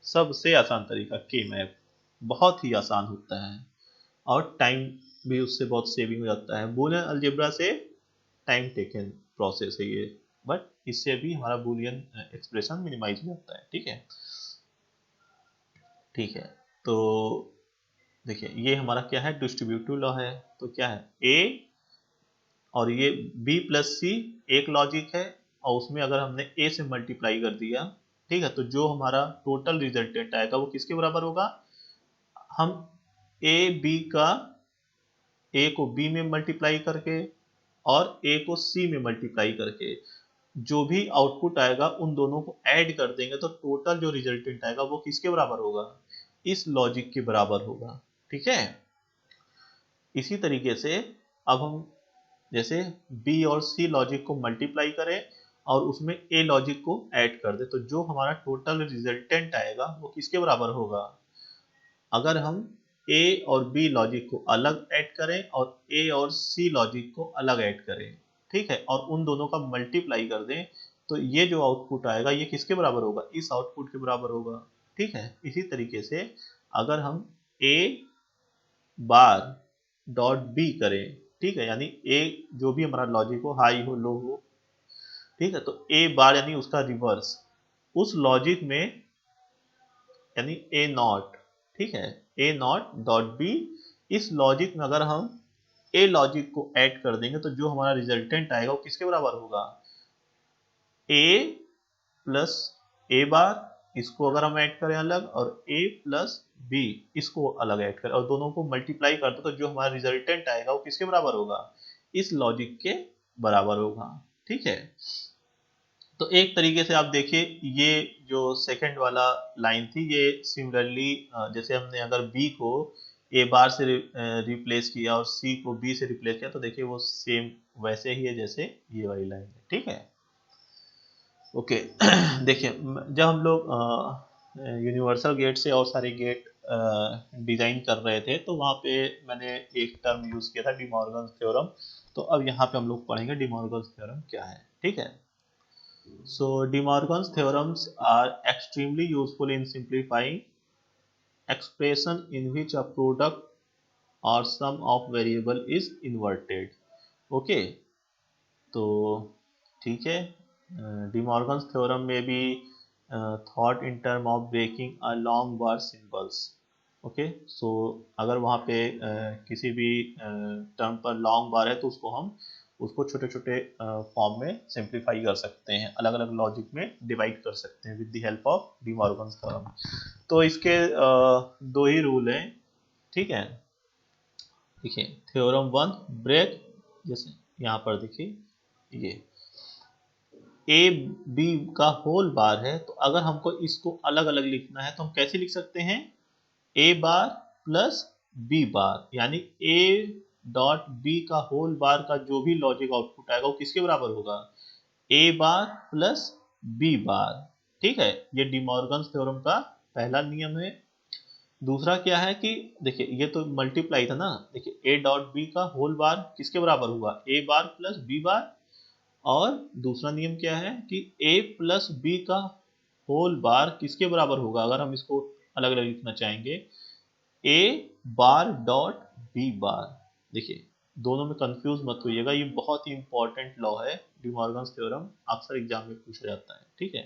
Speaker 1: सबसे आसान तरीका के मैप, बहुत ही आसान होता है और टाइम भी उससे बहुत सेविंग हो जाता है। बूलियन अलजेब्रा से टाइम टेकन प्रोसेस है ये, बट इससे भी हमारा बूलियन एक्सप्रेशन मिनिमाइज हो जाता है। ठीक है, ठीक है, तो देखिए ये हमारा क्या है, डिस्ट्रीब्यूटिव लॉ है। तो क्या है, ए और ये बी प्लस सी एक लॉजिक है, और उसमें अगर हमने ए से मल्टीप्लाई कर दिया, ठीक है, तो जो हमारा टोटल रिजल्टेंट आएगा वो किसके बराबर होगा, हम ए बी का, ए को बी में मल्टीप्लाई करके और ए को सी में मल्टीप्लाई करके जो भी आउटपुट आएगा उन दोनों को ऐड कर देंगे, तो टोटल जो रिजल्टेंट आएगा वो किसके बराबर होगा, इस लॉजिक के बराबर होगा। ठीक है, इसी तरीके से अब हम जैसे बी और सी लॉजिक को मल्टीप्लाई करें और उसमें ए लॉजिक को ऐड कर दे, तो जो हमारा टोटल रिजल्टेंट आएगा वो किसके बराबर होगा, अगर हम ए और बी लॉजिक को अलग ऐड करें और ए और सी लॉजिक को अलग ऐड करें, ठीक है, और उन दोनों का मल्टीप्लाई कर दें, तो ये जो आउटपुट आएगा ये किसके बराबर होगा, इस आउटपुट के बराबर होगा। ठीक है, इसी तरीके से अगर हम ए बार डॉट बी करें, ठीक है, यानी ए जो भी हमारा लॉजिक हो, हाई हो लो हो, ठीक है, तो ए बार यानी उसका रिवर्स, उस लॉजिक में यानी ए नॉट, ठीक है, ए नॉट डॉट बी, इस लॉजिक में अगर हम ए लॉजिक को ऐड कर देंगे तो जो हमारा रिजल्टेंट आएगा वो किसके बराबर होगा, ए प्लस ए बार, इसको अगर हम ऐड करें अलग, और ए प्लस बी इसको अलग ऐड करें और दोनों को मल्टीप्लाई कर दो, तो जो हमारा रिजल्टेंट आएगा वो किसके बराबर होगा, इस लॉजिक के बराबर होगा। ठीक है, तो एक तरीके से आप देखिए ये जो सेकंड वाला लाइन थी, ये सिमिलरली जैसे हमने अगर बी को ए बार से रिप्लेस किया और सी को बी से रिप्लेस किया, तो देखिए वो सेम वैसे ही है जैसे ये वाली लाइन है। ठीक है, ओके देखिए जब हम लोग यूनिवर्सल गेट से और सारे गेट डिजाइन कर रहे थे तो वहाँ पे मैंने एक टर्म यूज किया था डिमॉर्गन्स थ्योरम। तो अब यहाँ पे हम लोग पढ़ेंगे डिमॉर्गन्स थ्योरम क्या है, ठीक है। So De Morgan's theorems are extremely useful in simplifying expression in which a product or sum of variable is inverted। Okay, तो ठीक है, डिमॉर्गन्स थ्योरम में भी thought in term of breaking a long bar symbols. Okay, so अगर वहाँ पे किसी भी टर्म पर लॉन्ग बार है तो उसको हम उसको छोटे छोटे फॉर्म में सिंप्लीफाई कर सकते हैं, अलग अलग लॉजिक में डिवाइड कर सकते हैं with the help of De Morgan's theorem. तो इसके दो ही रूल हैं, ठीक है। देखिए थ्योरम वन, ब्रेक, जैसे यहाँ पर देखिए ये ए बी का होल बार है, तो अगर हमको इसको अलग अलग लिखना है तो हम कैसे लिख सकते हैं, ए बार प्लस बी बार, यानी ए डॉट बी का होल बार का जो भी लॉजिक आउटपुट आएगा वो किसके बराबर होगा, ए बार प्लस बी बार। ठीक है, ये डिमॉर्गन्स थ्योरम का पहला नियम है। दूसरा क्या है कि देखिए ये तो मल्टीप्लाई था ना, देखिए ए डॉट बी का होल बार किसके बराबर होगा, ए बार प्लस बी बार। और दूसरा नियम क्या है कि ए प्लस बी का होल बार किसके बराबर होगा, अगर हम इसको अलग अलग लिखना चाहेंगे, ए बार डॉट बी बार। देखिए दोनों में कंफ्यूज मत होइएगा, ये बहुत ही इंपॉर्टेंट लॉ है, डिमॉर्गन्स थ्योरम अक्सर एग्जाम में पूछा जाता है, ठीक है।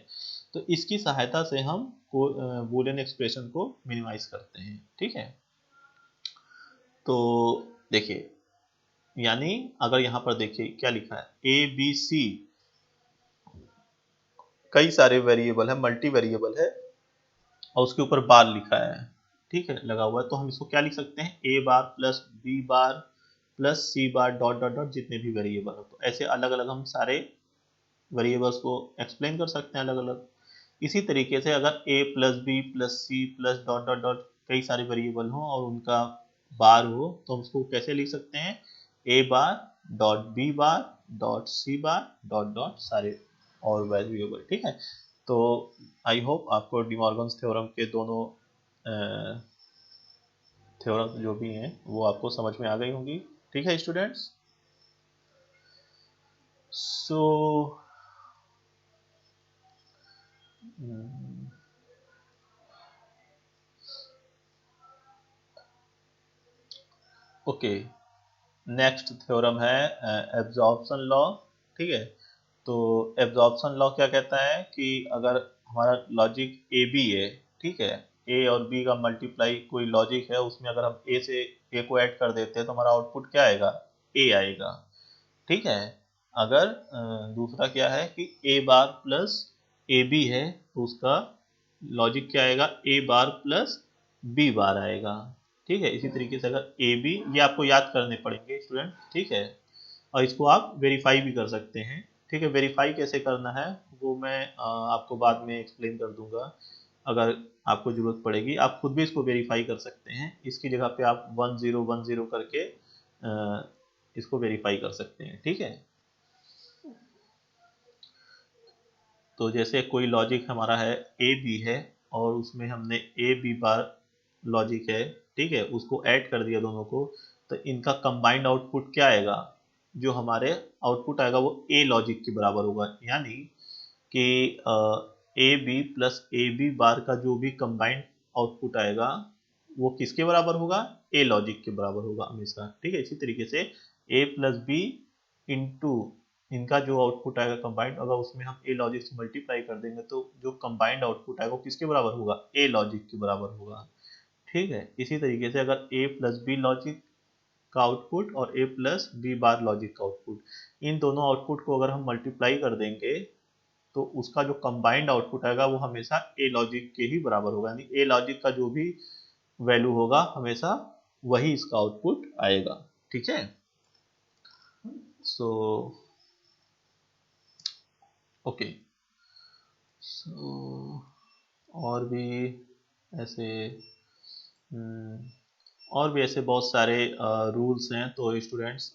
Speaker 1: तो इसकी सहायता से हम बूलियन एक्सप्रेशन को मिनिमाइज करते हैं, ठीक है। तो देखिए यानी अगर यहाँ पर देखिए क्या लिखा है, ए बी सी कई सारे वेरिएबल है, मल्टी वेरिएबल है, और उसके ऊपर बार लिखा है, ठीक है, लगा हुआ है, तो हम इसको क्या लिख सकते हैं, A bar plus B bar plus C bar dot dot dot जितने भी वेरिएबल हो, तो ऐसे अलग अलग हम सारे वेरिएबल्स को एक्सप्लेन कर सकते हैं अलग अलग। इसी तरीके से अगर A plus B plus C plus dot dot dot कई सारे वेरिएबल हो और उनका बार हो तो हम उसको कैसे लिख सकते हैं, A bar dot B bar dot C bar dot dot सारे और वेरिएबल, ठीक है। तो आई होप आपको डिमॉर्गन्स थ्योरम के दोनों थ्योरम जो भी हैं वो आपको समझ में आ गई होंगी, ठीक है students. So okay, next theorem है एब्जॉर्प्शन लॉ, ठीक है। तो एब्जॉर्प्शन लॉ क्या कहता है कि अगर हमारा लॉजिक ए बी है, ठीक है, ए और बी का मल्टीप्लाई कोई लॉजिक है, उसमें अगर हम ए से ए को ऐड कर देते हैं तो हमारा आउटपुट क्या आएगा, ए आएगा, ठीक है। अगर दूसरा क्या है कि ए बार प्लस ए बी है तो उसका लॉजिक क्या आएगा, ए बार प्लस बी बार आएगा, ठीक है। इसी तरीके से अगर ए बी, ये आपको याद करने पड़ेंगे स्टूडेंट, ठीक है, और इसको आप वेरीफाई भी कर सकते हैं, ठीक है। वेरीफाई कैसे करना है वो मैं आपको बाद में एक्सप्लेन कर दूंगा, अगर आपको जरूरत पड़ेगी आप खुद भी इसको वेरीफाई कर सकते हैं, इसकी जगह पे आप 1010 करके इसको वेरीफाई कर सकते हैं, ठीक है। तो जैसे कोई लॉजिक हमारा है ए बी है और उसमें हमने ए बी बार लॉजिक है, ठीक है, उसको ऐड कर दिया दोनों को, तो इनका कंबाइंड आउटपुट क्या आएगा, जो हमारे आउटपुट आएगा वो ए लॉजिक के बराबर होगा, यानी कि A B plus A B bar का जो भी कंबाइंड आउटपुट आएगा वो किसके बराबर होगा, ए लॉजिक के बराबर होगा हमेशा, ठीक है। इसी तरीके से ए प्लस बी इंटू इनका जो आउटपुट आएगा कंबाइंड, अगर उसमें हम ए लॉजिक से मल्टीप्लाई कर देंगे तो जो कंबाइंड आउटपुट आएगा वो किसके बराबर होगा, ए लॉजिक के बराबर होगा, ठीक है। इसी तरीके से अगर ए प्लस बी लॉजिक का आउटपुट और ए प्लस बी बार लॉजिक का आउटपुट, इन दोनों आउटपुट को अगर हम मल्टीप्लाई कर देंगे तो उसका जो कंबाइंड आउटपुट आएगा वो हमेशा ए लॉजिक के ही बराबर होगा, यानी ए लॉजिक का जो भी वैल्यू होगा हमेशा वही इसका आउटपुट आएगा, ठीक है। सो ओके, सो और भी ऐसे हम्म, और भी ऐसे बहुत सारे रूल्स हैं, तो स्टूडेंट्स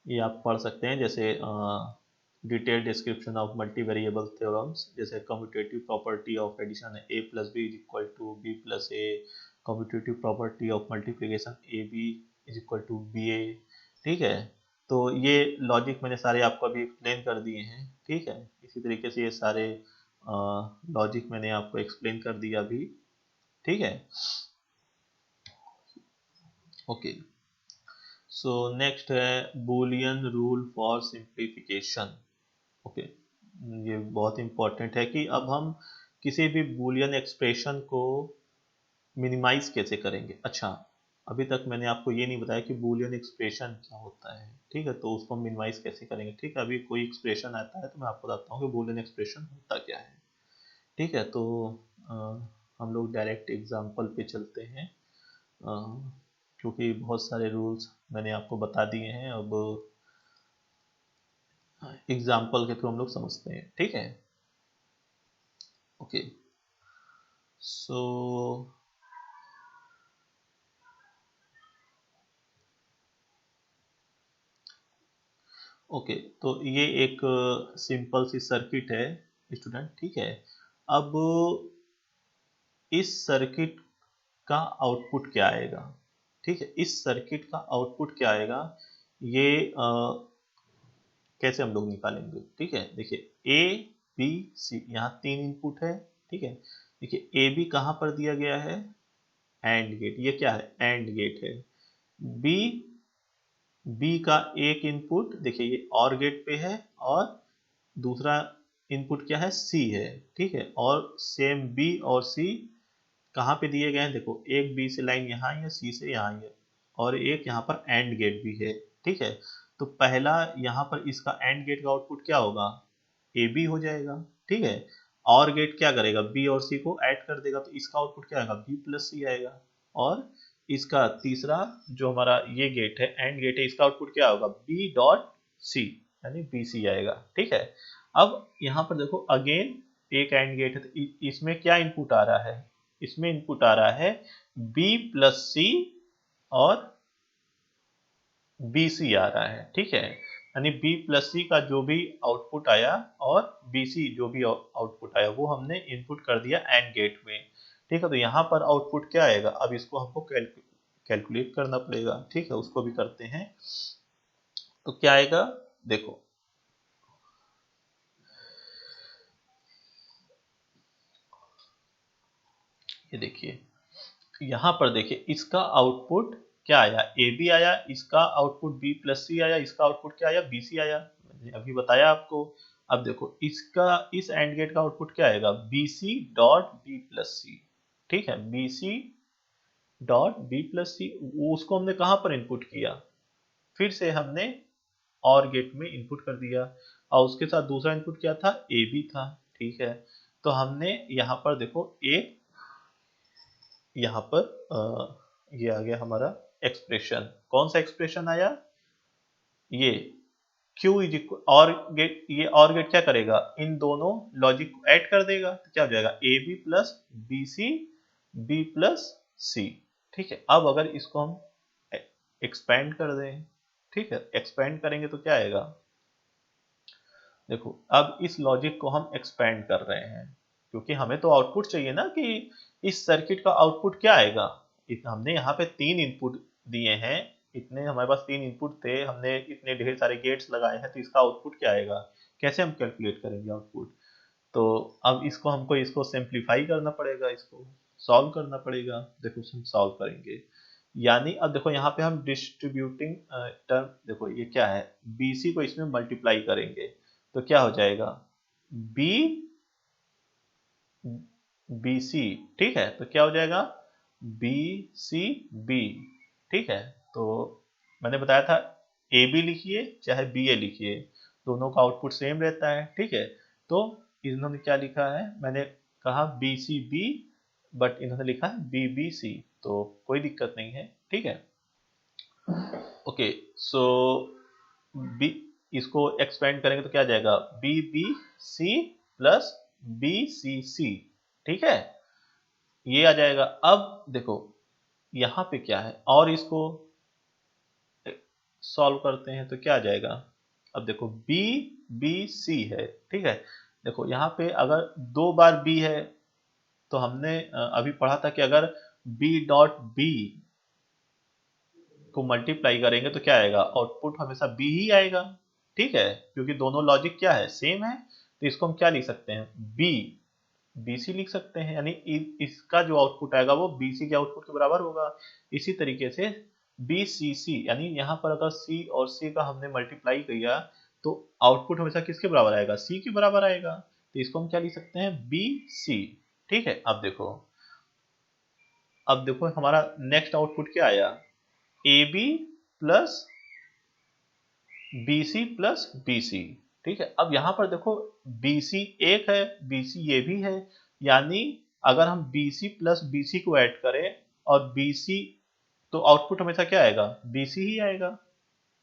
Speaker 1: ये आप पढ़ सकते हैं, जैसे detail description of multi variable theorems, जैसे commutative property of addition A plus B is equal to B plus A, commutative property of multiplication A B is equal to B A. ठीक है, तो ये लॉजिक मैंने सारे आपको अभी explain कर दिए हैं। ठीक है, इसी तरीके से ये सारे लॉजिक मैंने आपको एक्सप्लेन कर दिया अभी। ठीक है, ओके। सो नेक्स्ट है Boolean rule for simplification. Okay, ये बहुत इंपॉर्टेंट है कि अब हम किसी भी बूलियन एक्सप्रेशन को मिनिमाइज कैसे करेंगे। अच्छा, अभी तक मैंने आपको ये नहीं बताया कि बूलियन एक्सप्रेशन क्या होता है। ठीक है, तो उसको मिनिमाइज कैसे करेंगे। ठीक है, अभी कोई एक्सप्रेशन आता है तो मैं आपको बताता हूँ कि बूलियन एक्सप्रेशन होता क्या है। ठीक है, तो अ, हम लोग डायरेक्ट एग्जाम्पल पे चलते हैं, क्योंकि बहुत सारे रूल्स मैंने आपको बता दिए हैं। अब एग्जाम्पल के थ्रू हम लोग समझते हैं। ठीक है, ओके। सो ओके, तो ये एक सिंपल सी सर्किट है स्टूडेंट। ठीक है, अब इस सर्किट का आउटपुट क्या आएगा। ठीक है, इस सर्किट का आउटपुट क्या आएगा, ये कैसे हम लोग निकालेंगे। ठीक है, देखिए ए बी सी, यहाँ तीन इनपुट है। ठीक है, देखिए ए बी कहाँ पर दिया गया है, एंड गेट। ये क्या है, एंड गेट है। बी बी का एक इनपुट देखिए ये और गेट पे है, और दूसरा इनपुट क्या है, सी है। ठीक है, और सेम बी और सी कहाँ पे दिए गए हैं, देखो एक बी से लाइन यहाँ है, सी से यहाँ है, और एक यहाँ पर एंड गेट भी है। ठीक है, तो पहला यहाँ पर इसका एंड गेट का आउटपुट क्या होगा, ए बी हो जाएगा। ठीक है, और गेट क्या करेगा, बी और सी को ऐड कर देगा, तो इसका आउटपुट क्या आएगा, बी प्लस सी आएगा। और इसका तीसरा जो हमारा ये गेट है, एंड गेट है, इसका आउटपुट क्या होगा, बी डॉट सी, यानी बी सी आएगा। ठीक है, अब यहाँ पर देखो अगेन एक एंड गेट है, तो इसमें क्या इनपुट आ रहा है, इसमें इनपुट आ रहा है बी प्लस सी और बी सी आ रहा है। ठीक है, यानी बी प्लस सी का जो भी आउटपुट आया और बी सी जो भी आउटपुट आया वो हमने इनपुट कर दिया एंड गेट में। ठीक है, तो यहाँ पर आउटपुट क्या आएगा, अब इसको हमको कैलकुलेट करना पड़ेगा। ठीक है, उसको भी करते हैं। तो क्या आएगा, देखो ये देखिए, यहाँ पर देखिए इसका आउटपुट क्या आया, ए बी आया, इसका आउटपुट बी प्लस सी आया, इसका आउटपुट क्या आया, बी सी आया। मैंने अभी बताया आपको। अब देखो इसका, इस एंड गेट का आउटपुट क्या आएगा, B C dot B plus C. ठीक है, B C dot B plus C, उसको हमने कहाँ पर इनपुट किया, फिर से हमने और गेट में इनपुट कर दिया, और उसके साथ दूसरा इनपुट क्या था, ए बी था। ठीक है, तो हमने यहाँ पर देखो एक, यहाँ पर ये आ गया हमारा एक्सप्रेशन। कौन सा एक्सप्रेशन आया, ये Q इज इक्वल और गेट, ये और गेट क्या करेगा, इन दोनों लॉजिक को ऐड कर देगा, तो क्या हो जाएगा, A B plus B C, B plus C. ठीक है, अब अगर इसको हम एक्सपेंड कर दें, ठीक है, एक्सपेंड करेंगे तो क्या आएगा, देखो अब इस लॉजिक को हम एक्सपेंड कर रहे हैं, क्योंकि हमें तो आउटपुट चाहिए ना कि इस सर्किट का आउटपुट क्या आएगा। हमने यहाँ पे तीन इनपुट दिए हैं, इतने हमारे पास तीन इनपुट थे, हमने इतने ढेर सारे गेट्स लगाए हैं, तो इसका आउटपुट क्या आएगा, कैसे हम कैलकुलेट करेंगे आउटपुट। तो अब इसको हमको इसको सिंप्लीफाई करना पड़ेगा, इसको सॉल्व करना पड़ेगा। देखो हम सॉल्व करेंगे, यानी अब देखो यहाँ पे हम डिस्ट्रीब्यूटिंग टर्म, देखो ये क्या है, BC को इसमें मल्टीप्लाई करेंगे तो क्या हो जाएगा, B BC। ठीक है, तो क्या हो जाएगा, BCB। ठीक है, तो मैंने बताया था AB लिखिए चाहे BA लिखिए, दोनों का आउटपुट सेम रहता है। ठीक है, तो इन्होंने क्या लिखा है, मैंने कहा BCB, बट इन्होंने लिखा है BBC, तो कोई दिक्कत नहीं है। ठीक है, ओके। सो बी, इसको एक्सपेंड करेंगे तो क्या आ जाएगा, BBC प्लस BCC। ठीक है, ये आ जाएगा। अब देखो यहाँ पे क्या है, और इसको सॉल्व करते हैं तो क्या आ जाएगा, अब देखो बी बी सी है, ठीक है। देखो यहाँ पे अगर 2 बार बी है तो हमने अभी पढ़ा था कि अगर बी डॉट बी को मल्टीप्लाई करेंगे तो क्या आएगा, आउटपुट हमेशा बी ही आएगा, ठीक है, क्योंकि दोनों लॉजिक क्या है, सेम है। तो इसको हम क्या लिख सकते हैं, बी बी सी लिख सकते हैं, यानी इसका जो आउटपुट आएगा वो बी सी के आउटपुट के बराबर होगा। इसी तरीके से बी सी सी, यानी यहाँ पर अगर सी और सी का हमने मल्टीप्लाई किया तो आउटपुट हमेशा किसके बराबर आएगा, सी के बराबर आएगा। तो इसको हम क्या लिख सकते हैं, बी सी, ठीक है। अब देखो हमारा नेक्स्ट आउटपुट क्या आया, A B plus B C plus B C, ठीक है। अब यहां पर देखो बी सी एक है, बी सी ये भी है, यानी अगर हम B C plus B C को ऐड करें और बी सी, तो आउटपुट हमेशा क्या आएगा, बी सी ही आएगा,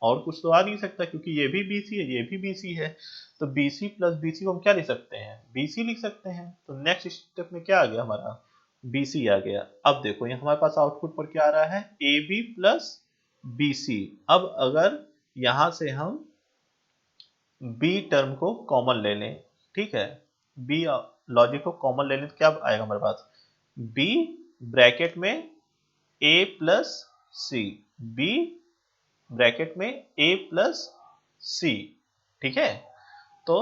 Speaker 1: और कुछ तो आ नहीं सकता, क्योंकि ये भी बी सी है ये भी बी सी है। तो B C plus B C को हम क्या लिख सकते हैं, बी सी लिख सकते हैं। तो नेक्स्ट स्टेप में क्या आ गया हमारा, बी सी आ गया। अब देखो ये हमारे पास आउटपुट पर क्या आ रहा है, A B plus B C. अब अगर यहां से हम बी टर्म को कॉमन ले लें, ठीक है, बी लॉजिक को कॉमन ले लें तो क्या आएगा हमारे पास, बी ब्रैकेट में ए प्लस सी, बी ब्रैकेट में ए प्लस सी, ठीक है। तो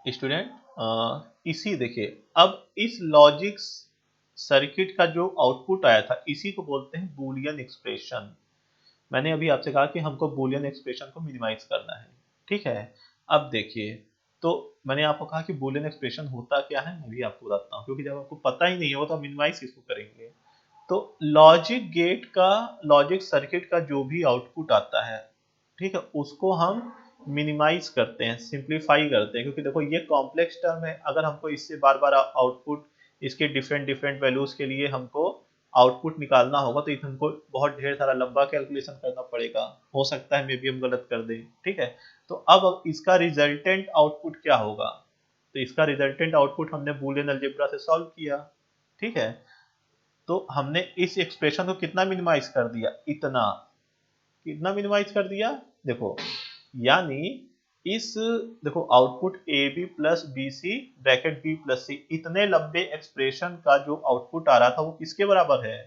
Speaker 1: स्टूडेंट इसी देखिए, अब इस लॉजिक सर्किट का जो आउटपुट आया था इसी को बोलते हैं बूलियन एक्सप्रेशन। मैंने अभी आपसे कहा कि हमको बूलियन एक्सप्रेशन को मिनिमाइज करना है, ठीक है। अब देखिए, तो मैंने आपको कहा कि बूलियन एक्सप्रेशन होता क्या है, मैं भी आपको बताता हूँ, क्योंकि जब आपको पता ही नहीं होगा तो मिनिमाइज किसको करेंगे। तो लॉजिक गेट का, लॉजिक सर्किट का जो भी आउटपुट आता है, ठीक है, उसको हम मिनिमाइज करते हैं, सिंप्लीफाई करते हैं, क्योंकि देखो ये कॉम्प्लेक्स टर्म है, अगर हमको इससे बार बार आउटपुट, इसके डिफरेंट डिफरेंट वैल्यूज के लिए हमको आउटपुट निकालना होगा तो हमको बहुत ढेर सारा लंबा कैलकुलेशन करना पड़ेगा, हो सकता है मे बी हम गलत कर दें, ठीक है। तो अब इसका रिजल्टेंट आउटपुट क्या होगा, तो इसका रिजल्टेंट आउटपुट हमने बूलियन अलजेब्रा से सॉल्व किया, ठीक है। तो हमने इस एक्सप्रेशन को कितना मिनिमाइज कर दिया, इतना, कितना मिनिमाइज कर दिया, देखो, यानी इस, देखो output A B plus B C bracket B plus C, इतने लंबे एक्सप्रेशन का जो आउटपुट आ रहा था वो किसके बराबर है,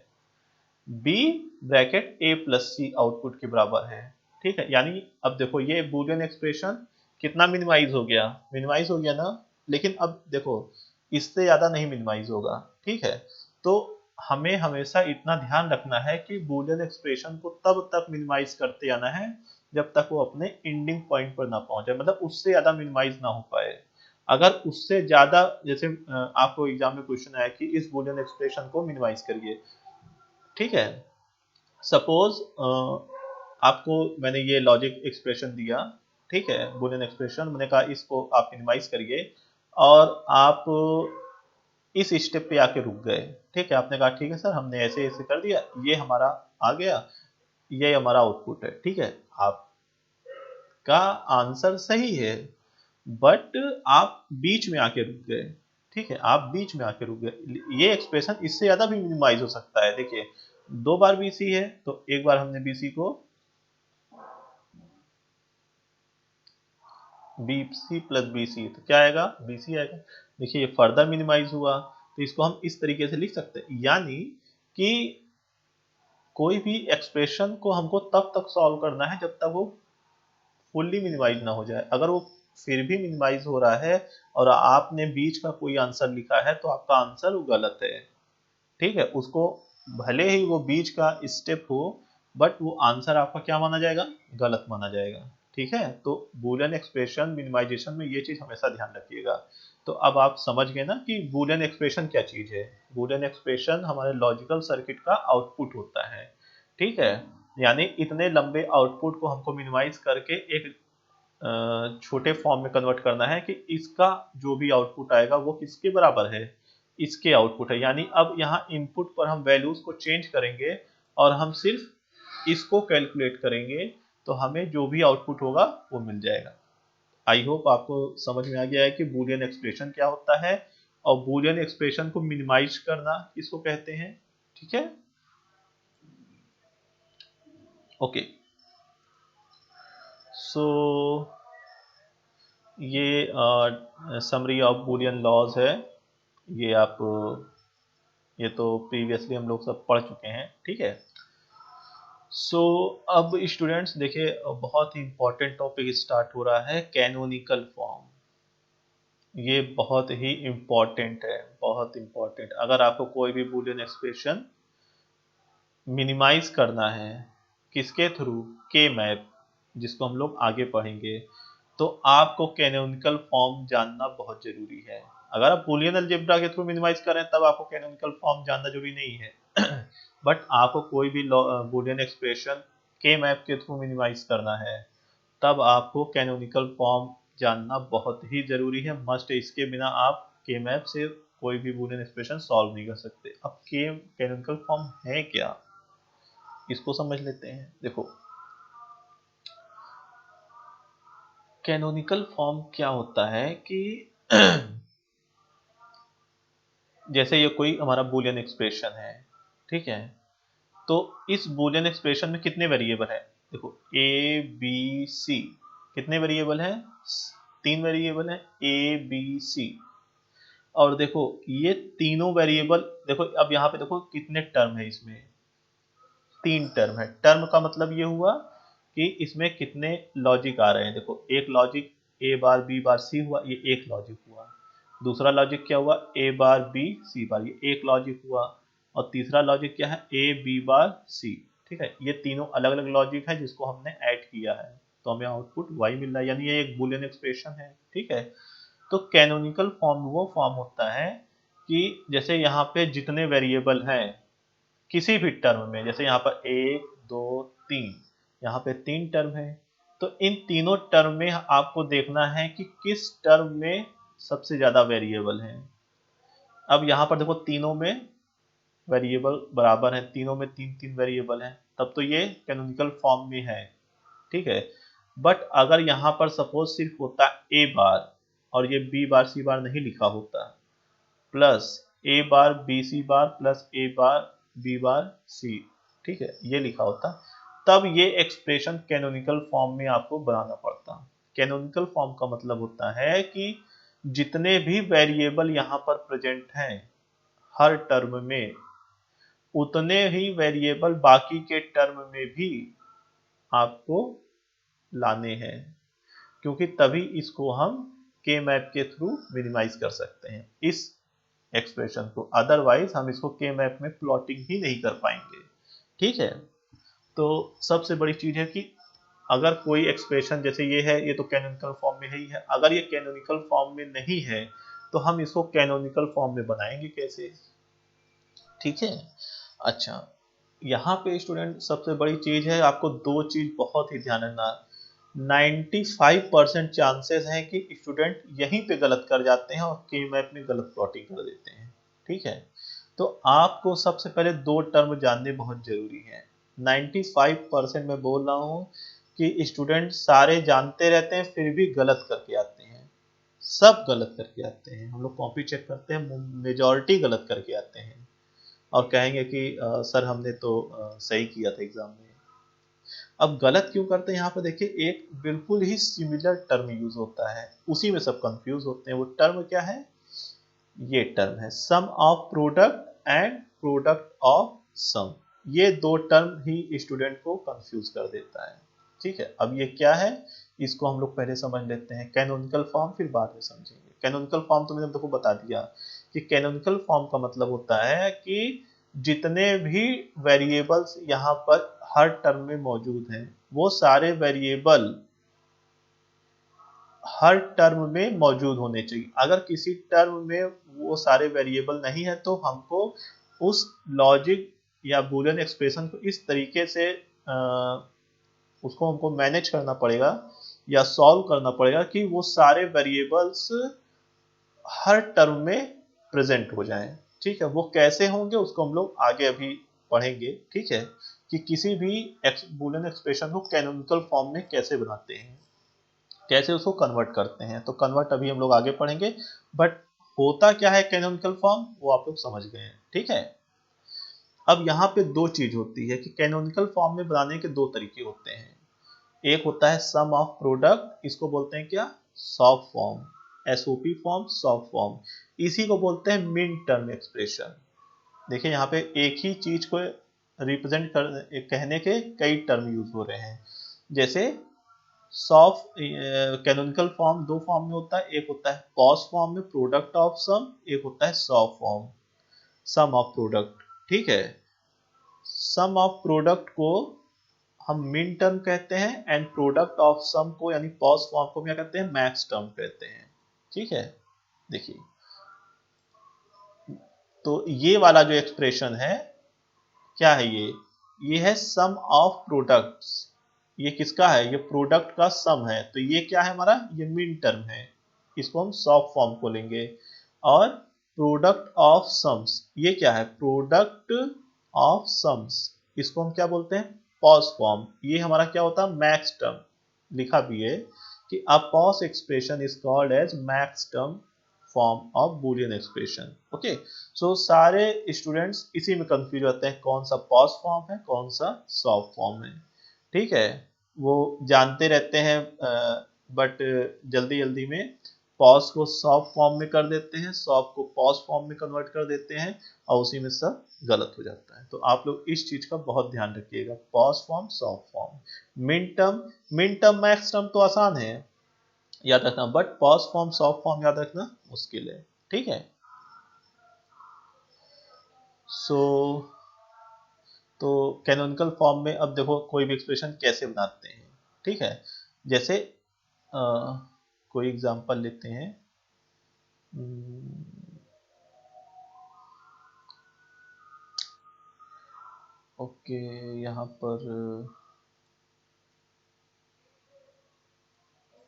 Speaker 1: बी ब्रैकेट ए प्लस सी आउटपुट के बराबर है, ठीक है। यानी अब देखो ये बूलियन एक्सप्रेशन कितना मिनिमाइज हो गया ना, लेकिन अब देखो इससे ज्यादा नहीं मिनिमाइज होगा, ठीक है। तो हमें हमेशा इतना ध्यान रखना है कि बूलियन एक्सप्रेशन को तब तक मिनिमाइज करते आना है जब तक वो अपने एंडिंग पॉइंट पर ना पहुंचे, मतलब उससे ज्यादा मिनिमाइज ना हो पाए। अगर उससे ज्यादा, जैसे आपको एग्जाम में क्वेश्चन आया कि इस बूलियन एक्सप्रेशन को मिनिमाइज करिए, ठीक है। सपोज आपको मैंने ये लॉजिक एक्सप्रेशन दिया, ठीक है, बूलियन एक्सप्रेशन, मैंने कहा इसको आप मिनिमाइज करिए, और आप इस स्टेप पे आके रुक गए, ठीक है, आपने कहा ठीक है सर हमने ऐसे ऐसे कर दिया, ये हमारा आ गया, ये हमारा आउटपुट है, ठीक है। आपका आंसर सही है, बट आप बीच में आके रुक गए, ठीक है, आप बीच में आके रुक गए। ये एक्सप्रेशन इससे ज्यादा भी मिनिमाइज हो सकता है, देखिए 2 बार बीसी है तो एक बार हमने बीसी को बीसी प्लस बीसी, तो क्या आएगा, बीसी आएगा। देखिए ये फर्दर मिनिमाइज हुआ, तो इसको हम इस तरीके से लिख सकते हैं, यानी कि कोई भी एक्सप्रेशन को हमको तब तक सॉल्व करना है जब तक वो फुल्ली मिनिमाइज ना हो जाए। अगर वो फिर भी मिनिमाइज हो रहा है और आपने बीच का कोई आंसर लिखा है तो आपका आंसर वो गलत है, ठीक है। उसको भले ही वो बीच का स्टेप हो, बट वो आंसर आपका क्या माना जाएगा, गलत माना जाएगा, ठीक है। तो बूलियन एक्सप्रेशन मिनिमाइजेशन में ये चीज हमेशा ध्यान रखिएगा। तो अब आप समझ गए ना कि बूलियन एक्सप्रेशन क्या चीज है। बूलियन एक्सप्रेशन हमारे लॉजिकल सर्किट का आउटपुट होता है, ठीक है। यानी इतने लंबे आउटपुट को हमको मिनिमाइज करके एक छोटे फॉर्म में कन्वर्ट करना है कि इसका जो भी आउटपुट आएगा वो किसके बराबर है, इसके आउटपुट है। यानी अब यहाँ इनपुट पर हम वैल्यूज को चेंज करेंगे और हम सिर्फ इसको कैलकुलेट करेंगे, तो हमें जो भी आउटपुट होगा वो मिल जाएगा। आई होप आपको समझ में आ गया है कि बूलियन एक्सप्रेशन क्या होता है और बूलियन एक्सप्रेशन को मिनिमाइज करना किसको कहते हैं, ठीक है। ओके, सो ये समरी ऑफ बूलियन लॉज है। ये आप ये तो प्रीवियसली हम लोग सब पढ़ चुके हैं, ठीक है। सो अब स्टूडेंट्स देखिए, बहुत ही इंपॉर्टेंट टॉपिक स्टार्ट हो रहा है, कैनोनिकल फॉर्म। ये बहुत ही इम्पॉर्टेंट है, बहुत इम्पॉर्टेंट। अगर आपको कोई भी बूलियन एक्सप्रेशन मिनिमाइज करना है, किसके थ्रू, के मैप, जिसको हम लोग आगे पढ़ेंगे, तो आपको कैनोनिकल फॉर्म जानना बहुत जरूरी है। अगर आप बूलियन अलजेब्रा के थ्रू मिनिमाइज करें तब आपको कैनोनिकल फॉर्म जानना जरूरी नहीं है बट आपको कोई भी बूलियन एक्सप्रेशन के मैप के थ्रू मिनिमाइज करना है तब आपको कैनोनिकल फॉर्म जानना बहुत ही जरूरी है, मस्ट है। इसके बिना आप के मैप से कोई भी बूलियन एक्सप्रेशन सॉल्व नहीं कर सकते। अब के कैनोनिकल फॉर्म है क्या, इसको समझ लेते हैं। देखो, कैनोनिकल फॉर्म क्या होता है कि जैसे ये कोई हमारा बूलियन एक्सप्रेशन है, ठीक है। तो इस बूलियन एक्सप्रेशन में कितने वेरिएबल है, देखो ए बी सी, कितने वेरिएबल है, 3 वेरिएबल है, ए बी सी। और देखो ये तीनों वेरिएबल, देखो अब यहाँ पे देखो कितने टर्म है इसमें, 3 टर्म है। टर्म का मतलब ये हुआ कि इसमें कितने लॉजिक आ रहे हैं। देखो एक लॉजिक ए बार बी बार सी हुआ, ये एक लॉजिक हुआ। दूसरा लॉजिक क्या हुआ, ए बार बी सी बार, ये एक लॉजिक हुआ। और तीसरा लॉजिक क्या है, ए बी बार सी, ठीक है। ये तीनों अलग अलग लॉजिक है जिसको हमने ऐड किया है, तो हमें आउटपुट वाई मिल रहा है, यानी ये एक बूलियन एक्सप्रेशन है, ठीक है। तो कैनोनिकल फॉर्म वो फॉर्म होता है कि जैसे यहाँ पे जितने वेरिएबल हैं किसी भी टर्म में, जैसे यहाँ पर 1 2 3, यहाँ पे 3 टर्म है, तो इन तीनों टर्म में आपको देखना है कि किस टर्म में सबसे ज्यादा वेरिएबल है। अब यहाँ पर देखो तीनों में वेरिएबल बराबर है, तीनों में 3 3 वेरिएबल है, तब तो ये कैनोनिकल फॉर्म में है, ठीक है। बट अगर यहाँ पर सपोज सिर्फ होता ए बार और ये बी बार सी बार नहीं लिखा होता, plus A bar B C bar plus A bar B bar सी, ठीक है, ये लिखा होता, तब ये एक्सप्रेशन कैनोनिकल फॉर्म में आपको बनाना पड़ता। कैनोनिकल फॉर्म का मतलब होता है कि जितने भी वेरिएबल यहाँ पर प्रेजेंट हैं हर टर्म में, उतने ही वेरिएबल बाकी के टर्म में भी आपको लाने हैं, क्योंकि तभी इसको हम के मैप के थ्रू मिनिमाइज कर सकते हैं इस एक्सप्रेशन को, अदरवाइज हम इसको के मैप में प्लॉटिंग ही नहीं कर पाएंगे, ठीक है। तो सबसे बड़ी चीज है कि अगर कोई एक्सप्रेशन जैसे ये है, ये तो कैनोनिकल फॉर्म में ही है, अगर ये कैनोनिकल फॉर्म में नहीं है तो हम इसको कैनोनिकल फॉर्म में बनाएंगे कैसे, ठीक है। अच्छा, यहाँ पे स्टूडेंट सबसे बड़ी चीज है, आपको दो चीज बहुत ही ध्यान रखना। 95% चांसेस हैं कि स्टूडेंट यहीं पे गलत कर जाते हैं और के मैप में गलत प्लॉटिंग कर देते हैं, ठीक है। तो आपको सबसे पहले दो टर्म जानने बहुत जरूरी है। 95% मैं बोल रहा हूँ कि स्टूडेंट सारे जानते रहते हैं फिर भी गलत करके आते हैं, सब गलत करके आते हैं। हम लोग कॉपी चेक करते हैं, मेजॉरिटी गलत करके आते हैं और कहेंगे कि सर हमने तो सही किया था एग्जाम में। अब गलत क्यों करते हैं, यहाँ पर देखिए एक बिल्कुल ही सिमिलर टर्म यूज होता है, उसी में सब कंफ्यूज होते हैं। वो टर्म क्या है, ये टर्म है sum of product and product of sum. ये दो टर्म ही स्टूडेंट को कंफ्यूज कर देता है, ठीक है। अब ये क्या है, इसको हम लोग पहले समझ लेते हैं, कैनोनिकल फॉर्म फिर बाद में समझेंगे। कैनोनिकल फॉर्म तो मैंने आपको बता दिया कि कैनोनिकल फॉर्म का मतलब होता है कि जितने भी वेरिएबल्स यहाँ पर हर टर्म में मौजूद हैं वो सारे वेरिएबल हर टर्म में मौजूद होने चाहिए। अगर किसी टर्म में वो सारे वेरिएबल नहीं है तो हमको उस लॉजिक या बूलियन एक्सप्रेशन को इस तरीके से उसको हमको मैनेज करना पड़ेगा या सॉल्व करना पड़ेगा कि वो सारे वेरिएबल्स हर टर्म में प्रेजेंट हो जाएं, ठीक है। वो कैसे होंगे उसको हम लोग आगे अभी पढ़ेंगे, ठीक है, कि किसी भी बूलियन एक्सप्रेशन को कैनोनिकल फॉर्म में कैसे बनाते हैं, कैसे उसको कन्वर्ट करते हैं। तो कन्वर्ट अभी हम लोग आगे पढ़ेंगे, बट होता क्या है कैनोनिकल फॉर्म वो आप लोग समझ गए हैं, ठीक है। अब यहाँ पे दो चीज होती है कि कैनोनिकल फॉर्म में बनाने के दो तरीके होते हैं। एक होता है सम ऑफ प्रोडक्ट, इसको बोलते हैं क्या, soft form, SOP form, soft form. इसी को बोलते हैं मिन टर्म एक्सप्रेशन। देखिए यहाँ पे एक ही चीज को रिप्रेजेंट कर कहने के कई टर्म यूज हो रहे हैं। जैसे सॉफ्ट कैनोनिकल फॉर्म दो फॉर्म में होता है, एक होता है पॉज फॉर्म में प्रोडक्ट ऑफ सम, एक होता है soft form sum of product. ठीक है, सम ऑफ प्रोडक्ट को हम मिन टर्म कहते हैं एंड प्रोडक्ट ऑफ सम को यानी पॉज फॉर्म को क्या कहते हैं, मैक्स टर्म कहते हैं। ठीक है, देखिए तो ये वाला जो एक्सप्रेशन है क्या है, ये है सम ऑफ प्रोडक्ट्स। ये किसका है, ये प्रोडक्ट का सम है, तो ये क्या है हमारा, ये मिन टर्म है, इसको हम सॉफ्ट फॉर्म को लेंगे। और प्रोडक्ट ऑफ सम्स, ये क्या है, प्रोडक्ट ऑफ सम्स, इसको हम क्या बोलते हैं, पॉज फॉर्म। ये हमारा क्या होता है, मैक्स टर्म। लिखा भी है कि a POS expression is called as max term form of Boolean expression. Okay, so सारे स्टूडेंट्स इसी में कंफ्यूज होते हैं, कौन सा पॉज फॉर्म है, कौन सा सॉफ्ट फॉर्म है। ठीक है, वो जानते रहते हैं बट जल्दी जल्दी में पॉज को सॉफ्ट फॉर्म में कर देते हैं, सॉफ्ट को पॉज फॉर्म में कन्वर्ट कर देते हैं, और उसी में सब गलत हो जाता है। तो आप लोग इस चीज का बहुत ध्यान रखिएगा, pause form, soft form, min term max term तो आसान है याद रखना, but pause form soft form याद रखना मुश्किल है। ठीक है, सो तो कैनोनिकल फॉर्म में अब देखो कोई भी एक्सप्रेशन कैसे बनाते हैं। ठीक है, जैसे कोई एग्जांपल लेते हैं। ओके, यहाँ पर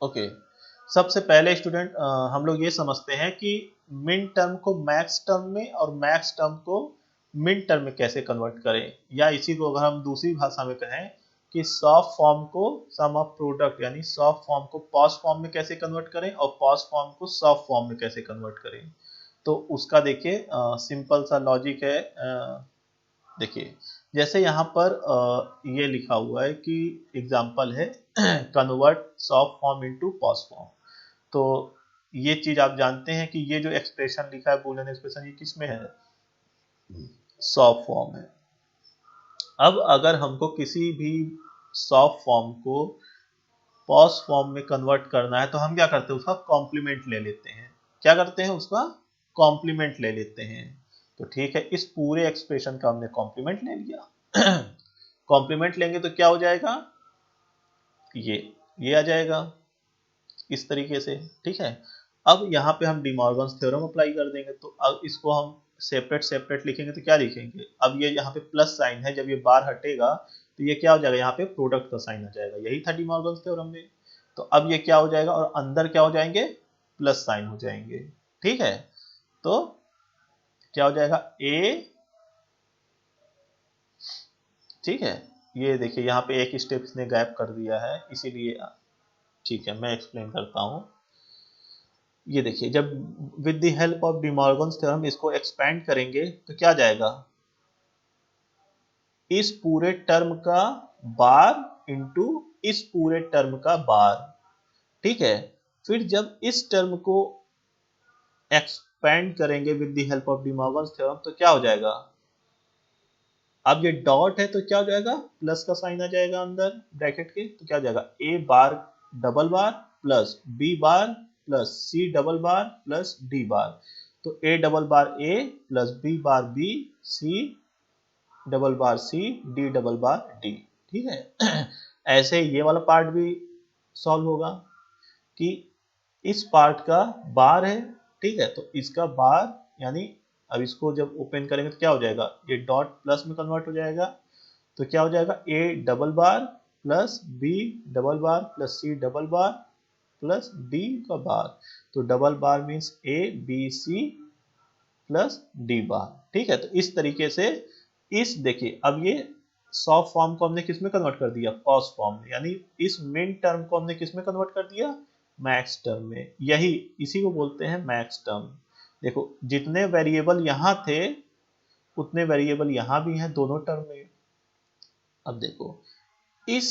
Speaker 1: ओके, सबसे पहले स्टूडेंट हम लोग ये समझते हैं कि मिन टर्म को मैक्स टर्म में और मैक्स टर्म को मिन टर्म में कैसे कन्वर्ट करें, या इसी को अगर हम दूसरी भाषा में कहें कि सॉफ्ट फॉर्म को सम ऑफ प्रोडक्ट यानी सॉफ्ट फॉर्म को पॉज फॉर्म में कैसे कन्वर्ट करें और पॉज फॉर्म को सॉफ्ट फॉर्म में कैसे कन्वर्ट करें। तो उसका देखिए सिंपल सा लॉजिक है। देखिए जैसे यहाँ पर ये लिखा हुआ है कि एग्जाम्पल है convert soft form into pause form. तो ये चीज आप जानते हैं कि ये जो एक्सप्रेशन लिखा है बूलियन एक्सप्रेशन, ये किस में है, सॉफ्ट फॉर्म है। अब अगर हमको किसी भी सॉफ्ट फॉर्म को पॉज फॉर्म में कन्वर्ट करना है तो हम क्या करते हैं, उसका कॉम्प्लीमेंट ले लेते हैं। क्या करते हैं, उसका कॉम्प्लीमेंट ले लेते हैं। तो ठीक है, इस पूरे एक्सप्रेशन का हमने कॉम्प्लीमेंट ले लिया। कॉम्प्लीमेंट लेंगे तो क्या हो जाएगा, ये आ जाएगा इस तरीके से। ठीक है, अब यहाँ पे हम डिमॉर्गन्स थ्योरम अप्लाई कर देंगे, तो अब इसको हम सेपरेट सेपरेट लिखेंगे तो क्या लिखेंगे, अब ये यहाँ पे प्लस साइन है, जब ये बार हटेगा तो ये क्या हो जाएगा, यहाँ पे प्रोडक्ट का साइन आ जाएगा, यही था डिमॉर्गन्स थ्योरम में। तो अब ये क्या हो जाएगा, और अंदर क्या हो जाएंगे, प्लस साइन हो जाएंगे। ठीक है, तो क्या हो जाएगा, ए, ठीक है, ये देखिए यहाँ पे एक स्टेप इसने गैप कर दिया है इसीलिए। ठीक है, मैं एक्सप्लेन करता हूँ। ये देखिए जब with the help of De Morgan's theorem इसको एक्सपेंड करेंगे तो क्या जाएगा, इस पूरे टर्म का बार इनटू इस पूरे टर्म का बार। ठीक है, फिर जब इस टर्म को एक्सपेंड करेंगे with the help of De Morgan's theorem तो क्या हो जाएगा, अब ये डॉट है तो क्या हो जाएगा, प्लस का साइन आ जाएगा अंदर ब्रैकेट के, तो क्या हो जाएगा, A bar double bar plus B bar plus C double bar plus D bar. तो A double bar A plus B bar B C double bar C D double bar D. ठीक है, ऐसे ये वाला पार्ट भी solve होगा कि इस पार्ट का बार है। ठीक है, तो इसका बार यानी अब इसको जब ओपन करेंगे तो क्या हो जाएगा, ये डॉट प्लस में कन्वर्ट हो जाएगा, तो क्या हो जाएगा, A double bar plus B double bar plus C double bar plus D का बार। तो double bar means A B C plus D bar. ठीक है, तो इस तरीके से इस देखिए अब ये सॉफ्ट फॉर्म को हमने किस में कन्वर्ट कर दिया, पॉज फॉर्म में, यानी इस मिन टर्म को हमने किस में कन्वर्ट कर दिया, मैक्स टर्म में। यही इसी को बोलते हैं मैक्स टर्म। देखो जितने वेरिएबल यहां थे उतने वेरिएबल यहां भी हैं दोनों टर्म में। अब देखो इस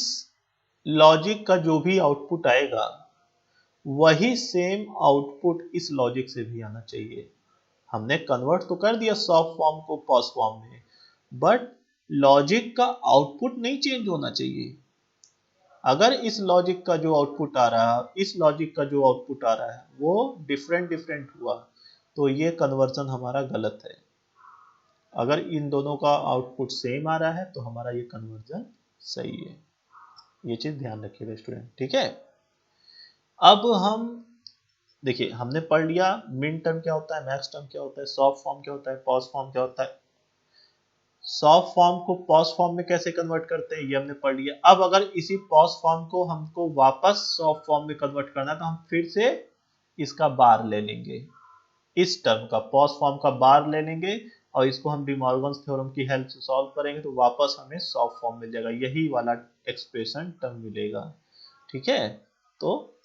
Speaker 1: लॉजिक का जो भी आउटपुट आएगा वही सेम आउटपुट इस लॉजिक से भी आना चाहिए। हमने कन्वर्ट तो कर दिया सॉफ्ट फॉर्म को पॉज फॉर्म में, बट लॉजिक का आउटपुट नहीं चेंज होना चाहिए। अगर इस लॉजिक का जो आउटपुट आ रहा है, इस लॉजिक का जो आउटपुट आ रहा है वो डिफरेंट डिफरेंट हुआ, तो ये कन्वर्जन हमारा गलत है। अगर इन दोनों का आउटपुट सेम आ रहा है तो हमारा ये कन्वर्जन सही है। ये चीज ध्यान रखिएगा स्टूडेंट, ठीक है। अब हम देखिए, हमने पढ़ लिया मिन टर्म क्या होता है, मैक्स टर्म क्या होता है, सॉफ्ट फॉर्म क्या होता है, पॉज फॉर्म क्या होता है। सॉफ्ट फॉर्म को पॉज फॉर्म में कैसे कन्वर्ट करते हैं ये हमने पढ़ लिया। अब अगर इसी पॉज फॉर्म को हमको वापस सॉफ्ट फॉर्म में कन्वर्ट करना है तो हम फिर से इसका बार ले लेंगे, इस टर्म का पॉज फॉर्म का बार ले लेंगे और इसको हम डी मॉर्गन्स थ्योरम की हेल्प से सॉल्व करेंगे तो वापस हमें सॉफ्ट फॉर्म मिल जाएगा, यही वाला एक्सप्रेशन टर्म मिलेगा, ठीक है। तो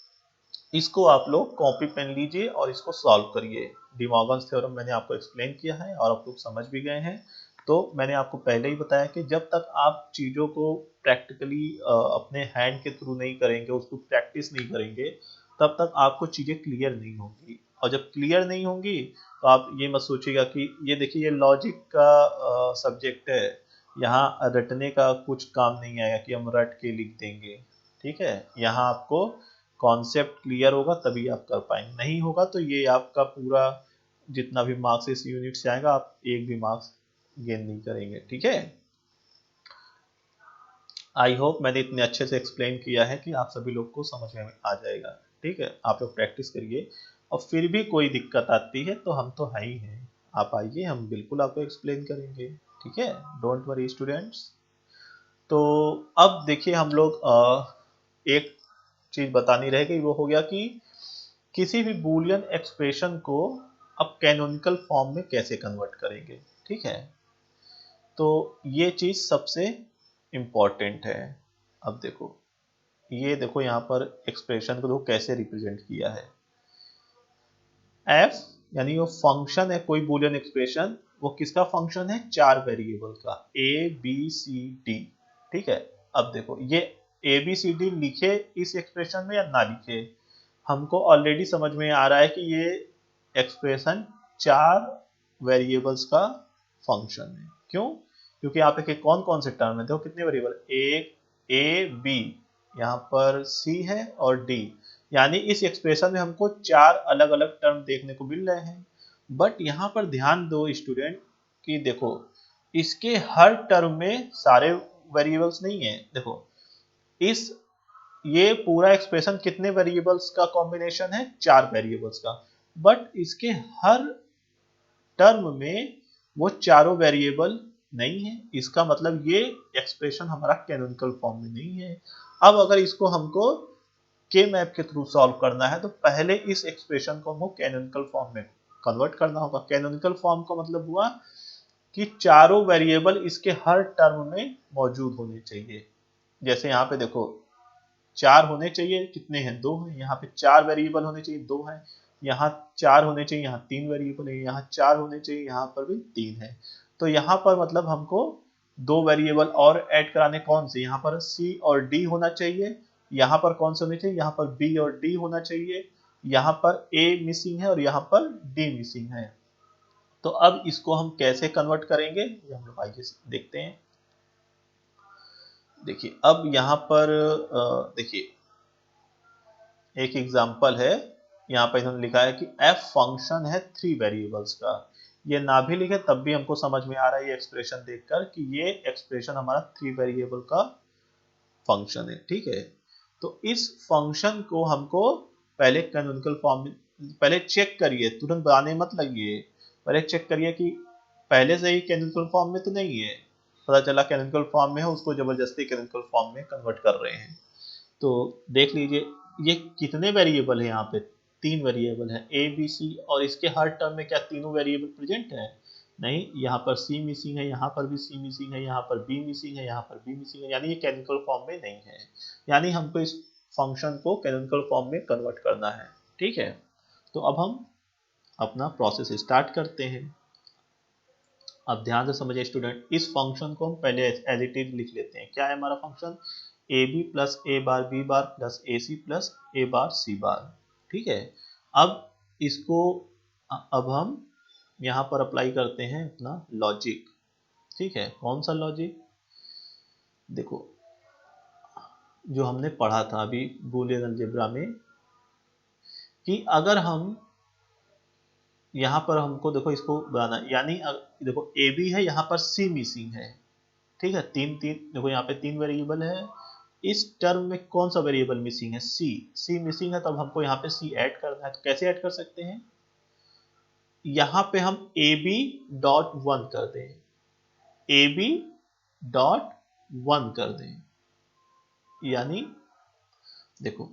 Speaker 1: इसको आप लोग कॉपी पेन लीजिए और इसको सॉल्व करिए। डी मॉर्गन्स थ्योरम मैंने आपको एक्सप्लेन किया है और आप लोग समझ भी गए हैं। तो मैंने आपको पहले ही बताया कि जब तक आप चीज़ों को प्रैक्टिकली अपने हैंड के थ्रू नहीं करेंगे, उसको प्रैक्टिस नहीं करेंगे, तब तक आपको चीज़ें क्लियर नहीं होंगी। और जब क्लियर नहीं होंगी तो आप ये मत सोचिएगा कि ये देखिए ये लॉजिक का सब्जेक्ट है, यहाँ रटने का कुछ काम नहीं आएगा कि हम रट के लिख देंगे, ठीक है। यहाँ आपको कॉन्सेप्ट क्लियर होगा तभी आप कर पाएंगे, नहीं होगा तो ये आपका पूरा जितना भी मार्क्स इस यूनिट से आएगा आप एक भी मार्क्स गेन नहीं करेंगे, ठीक है। आई होप मैंने इतने अच्छे से एक्सप्लेन किया है कि आप सभी लोग को समझ में आ जाएगा, ठीक है। आप लोग प्रैक्टिस करिए और फिर भी कोई दिक्कत आती है तो हम तो है ही हैं, आप आइए हम बिल्कुल आपको एक्सप्लेन करेंगे, ठीक है। Don't worry students. तो अब देखिए हम लोग एक चीज बतानी रह गई, वो हो गया कि किसी भी बूलियन एक्सप्रेशन को अब कैनोनिकल फॉर्म में कैसे कन्वर्ट करेंगे, ठीक है। तो ये चीज सबसे इंपॉर्टेंट है। अब देखो, ये देखो यहाँ पर एक्सप्रेशन को देखो कैसे रिप्रेजेंट किया है। एफ यानी वो फंक्शन है, कोई बूलियन एक्सप्रेशन, वो किसका फंक्शन है, चार वेरिएबल का, ए बी सी डी, ठीक है। अब देखो ये ए बी सी डी लिखे इस एक्सप्रेशन में या ना लिखे, हमको ऑलरेडी समझ में आ रहा है कि ये एक्सप्रेशन चार वेरिएबल्स का फंक्शन है। क्यों? क्योंकि यहाँ पे कौन कौन से टर्म है, देखो कितने वेरिएबल, एक ए बी, यहाँ पर सी है और डी, यानी इस एक्सप्रेशन में हमको चार अलग अलग टर्म देखने को मिल रहे हैं। बट यहाँ पर ध्यान दो स्टूडेंट कि देखो इसके हर टर्म में सारे वेरिएबल्स नहीं है। देखो इस ये पूरा एक्सप्रेशन कितने वेरिएबल्स का कॉम्बिनेशन है, चार वेरिएबल्स का, बट इसके हर टर्म में वो चारों वेरिएबल नहीं है। इसका मतलब ये एक्सप्रेशन हमारा कैनोनिकल फॉर्म में नहीं है। अब अगर इसको हमको के मैप के थ्रू सॉल्व करना है तो पहले इस एक्सप्रेशन को हमको कैनोनिकल फॉर्म में कन्वर्ट करना होगा। कैनोनिकल फॉर्म का मतलब हुआ कि चारों वेरिएबल इसके हर टर्म में मौजूद होने चाहिए। जैसे यहाँ पे देखो चार होने चाहिए, कितने हैं, दो हैं, यहाँ पे चार वेरिएबल होने चाहिए, दो हैं, यहाँ चार होने चाहिए, यहाँ तीन वेरिएबल है, यहाँ चार होने चाहिए, यहाँ पर भी तीन है। तो यहाँ पर मतलब हमको दो वेरिएबल और ऐड कराने, कौन से, यहाँ पर सी और डी होना चाहिए, यहाँ पर कौन से होने चाहिए, यहाँ पर बी और डी होना चाहिए, यहाँ पर ए मिसिंग है और यहाँ पर डी मिसिंग है। तो अब इसको हम कैसे कन्वर्ट करेंगे ये हम लोग आइए देखते हैं। देखिए अब यहाँ पर देखिए एक एग्जाम्पल है, यहाँ पर इन्होंने लिखा है कि एफ फंक्शन है थ्री वेरिएबल्स का। ये ना भी लिखे तब भी हमको समझ में आ रहा है ये एक्सप्रेशन देखकर कि ये एक्सप्रेशन हमारा थ्री वेरिएबल का फंक्शन है, ठीक है। तो इस फंक्शन को हमको पहले कैनोनिकल फॉर्म में, पहले चेक करिए, तुरंत बनाने मत लगिए, पहले चेक करिए कि पहले से ही कैनोनिकल फॉर्म में तो नहीं है। पता चला कैनोनिकल फॉर्म में है, उसको जबरदस्ती कैनोनिकल फॉर्म में कन्वर्ट कर रहे हैं। तो देख लीजिए ये कितने वेरिएबल है, यहाँ पे तीन वेरिएबल है ए बी सी, और इसके हर टर्म में क्या तीनों वेरिएबल प्रेजेंट है, नहीं, यहाँ पर सी मिसिंग है, यहाँ पर भी सी मिसिंग है, यहाँ पर बी मिसिंग है, यहाँ पर बी मिसिंग है, यानी ये कैनोनिकल फॉर्म में नहीं है। यानी हमको इस फंक्शन को कैनोनिकल फॉर्म में कन्वर्ट करना है, ठीक है। तो अब हम अपना प्रोसेस स्टार्ट करते हैं। अब ध्यान से समझिए स्टूडेंट, इस फंक्शन को हम पहले एज इट इज लिख लेते हैं। क्या है हमारा function, A B plus A bar B bar plus A C plus A bar C bar. ठीक है, अब इसको अब हम यहाँ पर अप्लाई करते हैं अपना लॉजिक। ठीक है, कौन सा लॉजिक? देखो जो हमने पढ़ा था अभी बूलियन अलजेब्रा में, कि अगर हम यहाँ पर हमको देखो इसको बनाना, यानी देखो ए बी है, यहाँ पर सी मिसिंग है। ठीक है, तीन तीन देखो यहाँ पे तीन वेरिएबल है, इस टर्म में कौन सा वेरिएबल मिसिंग है? सी। सी मिसिंग है, तब हमको यहाँ पे सी ऐड करना है। तो कैसे ऐड कर सकते हैं? यहाँ पे हम ए बी डॉट वन कर दें, ए बी डॉट वन कर दें, यानी देखो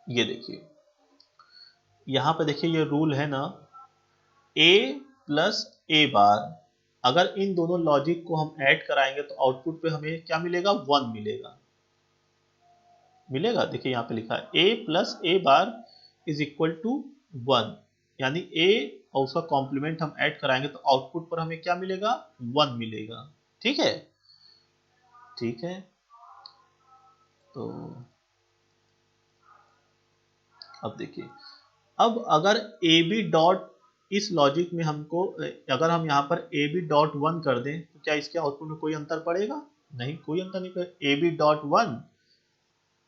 Speaker 1: ये देखिए यहाँ पे देखिए ये रूल है ना, ए प्लस ए बार, अगर इन दोनों लॉजिक को हम ऐड कराएंगे तो आउटपुट पे हमें क्या मिलेगा? 1 मिलेगा। मिलेगा, देखिए यहाँ पे लिखा है A plus A bar is equal to 1, यानी ए और उसका कॉम्प्लीमेंट हम ऐड कराएंगे तो आउटपुट पर हमें क्या मिलेगा? 1 मिलेगा। ठीक है, ठीक है। तो अब देखिए, अब अगर ए बी डॉट, इस लॉजिक में हमको अगर हम यहाँ पर ए बी डॉट वन कर दें तो क्या इसके आउटपुट में कोई अंतर पड़ेगा? नहीं, कोई अंतर नहीं पड़ेगा। A B dot one